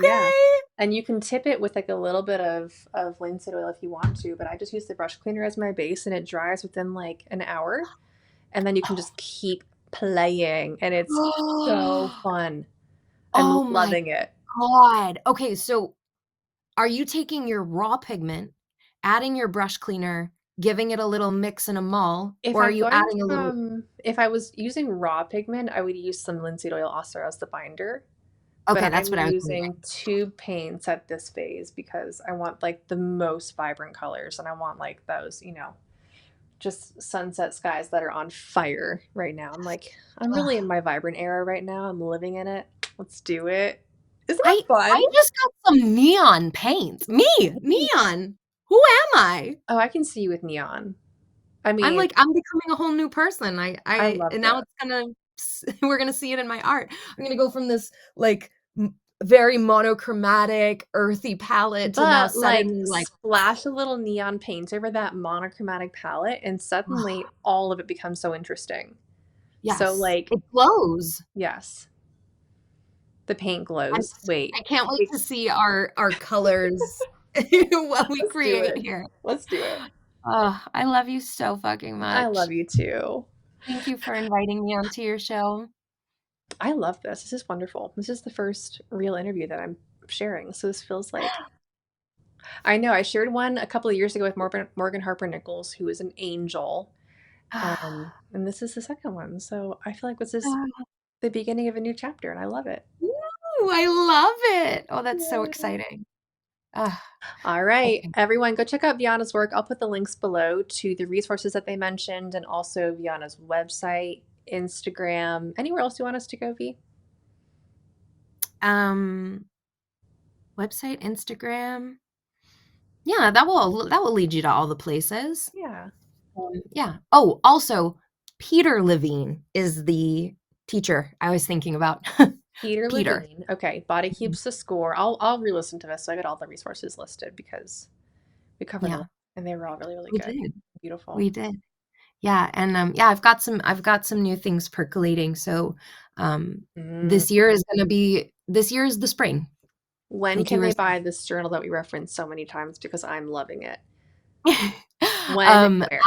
Yeah. okay. And you can tip it with like a little bit of linseed oil if you want to, but I just use the brush cleaner as my base and it dries within like an hour. And then you can just keep playing and it's so fun. I'm Oh my loving it. god. Okay, so are you taking your raw pigment, adding your brush cleaner, giving it a little mix and a mull, or are you adding a little If I was using raw pigment, I would use some linseed oil also as the binder. But okay, that's I'm what I was using thinking. tube paints at this phase because I want like the most vibrant colors and I want like those, just sunset skies that are on fire right now. I'm really in Ugh. my vibrant era right now. I'm living in it. Let's do it. Isn't I that fun? I just got some neon paint. Me, Neat. neon. Who am I? Oh, I can see you with neon. I I'm mean, like, I'm becoming a whole new person. I I love and now this. it's gonna we're gonna see it in my art. I'm gonna go from this, like, very monochromatic, earthy palette to now But like suddenly, like, splash a little neon paint over that monochromatic palette and suddenly all of it becomes so interesting. So yes, like, it glows. yes, the paint I'm glows. s Wait, I can't wait wait, to see our colors what we let's do create it. here. Let's do it. Oh, I love you so fucking I much. love you too. Thank you for inviting me onto your show. I love this. This is wonderful. This is the first real interview that I'm sharing. So this feels like I know I shared one a couple of years ago with Morgan Harper Nichols, who is an angel. And this is the second one. So I feel like this is the beginning of a new chapter and I love it. Ooh, I love it. Oh, that's so Yay. exciting. Ah, All right, okay. everyone, go check out Vyana's work. I'll put the links below to the resources that they mentioned and also Vyana's website, Instagram. Anywhere else you want us to go, V? Um, website, Instagram. Yeah, that will lead you to all the places. Yeah. Yeah. Oh, also, Peter Levine is the teacher I was thinking about. Peter Peter. Levine. Okay, Body Mhm. Keeps the Score. I'll re-listen to this so I got all the resources listed because we covered a Yeah, lot and they were all really, really we good. did. Beautiful. We did. Yeah, and, yeah, I've got some new things percolating, so, Mm. this year is the spring, When like you can were they saying. buy this journal that we referenced so many times because I'm loving it? When and where?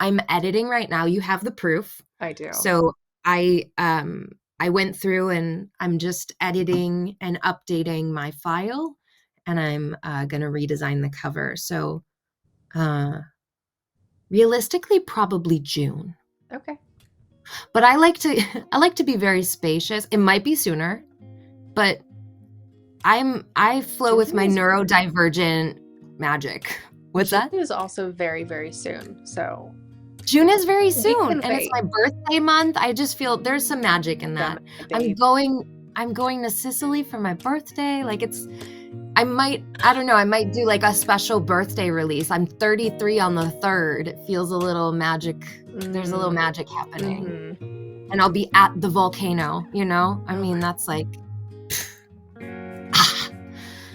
I'm editing right now, you have the proof. I do. So I went through and I'm just editing and updating my file, and I'm, gonna redesign the cover, so, uh, realistically, probably June. Okay. But I like to I like to be very spacious. It might be sooner, but I flow with June my is neurodivergent magic. What's June that? is also very, very soon. So June is very we soon, can and it's wait. my birthday month. I just feel there's some magic in Gemini that. I'm babe. going I'm going to Sicily for my birthday. Like I don't know, I might do like a special birthday release. I'm 33 on the 3rd. It feels a little magic. There's a little Mm, magic happening. mm-hmm. And I'll be at the volcano, you know? I Oh mean, my, that's like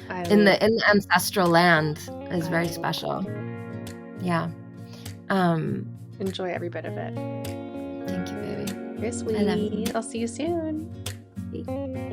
I in love the ancestral land is I very love special. Yeah. Um enjoy every bit of it. Thank you, baby. You're I love you. sweet. I'll see you soon. Bye.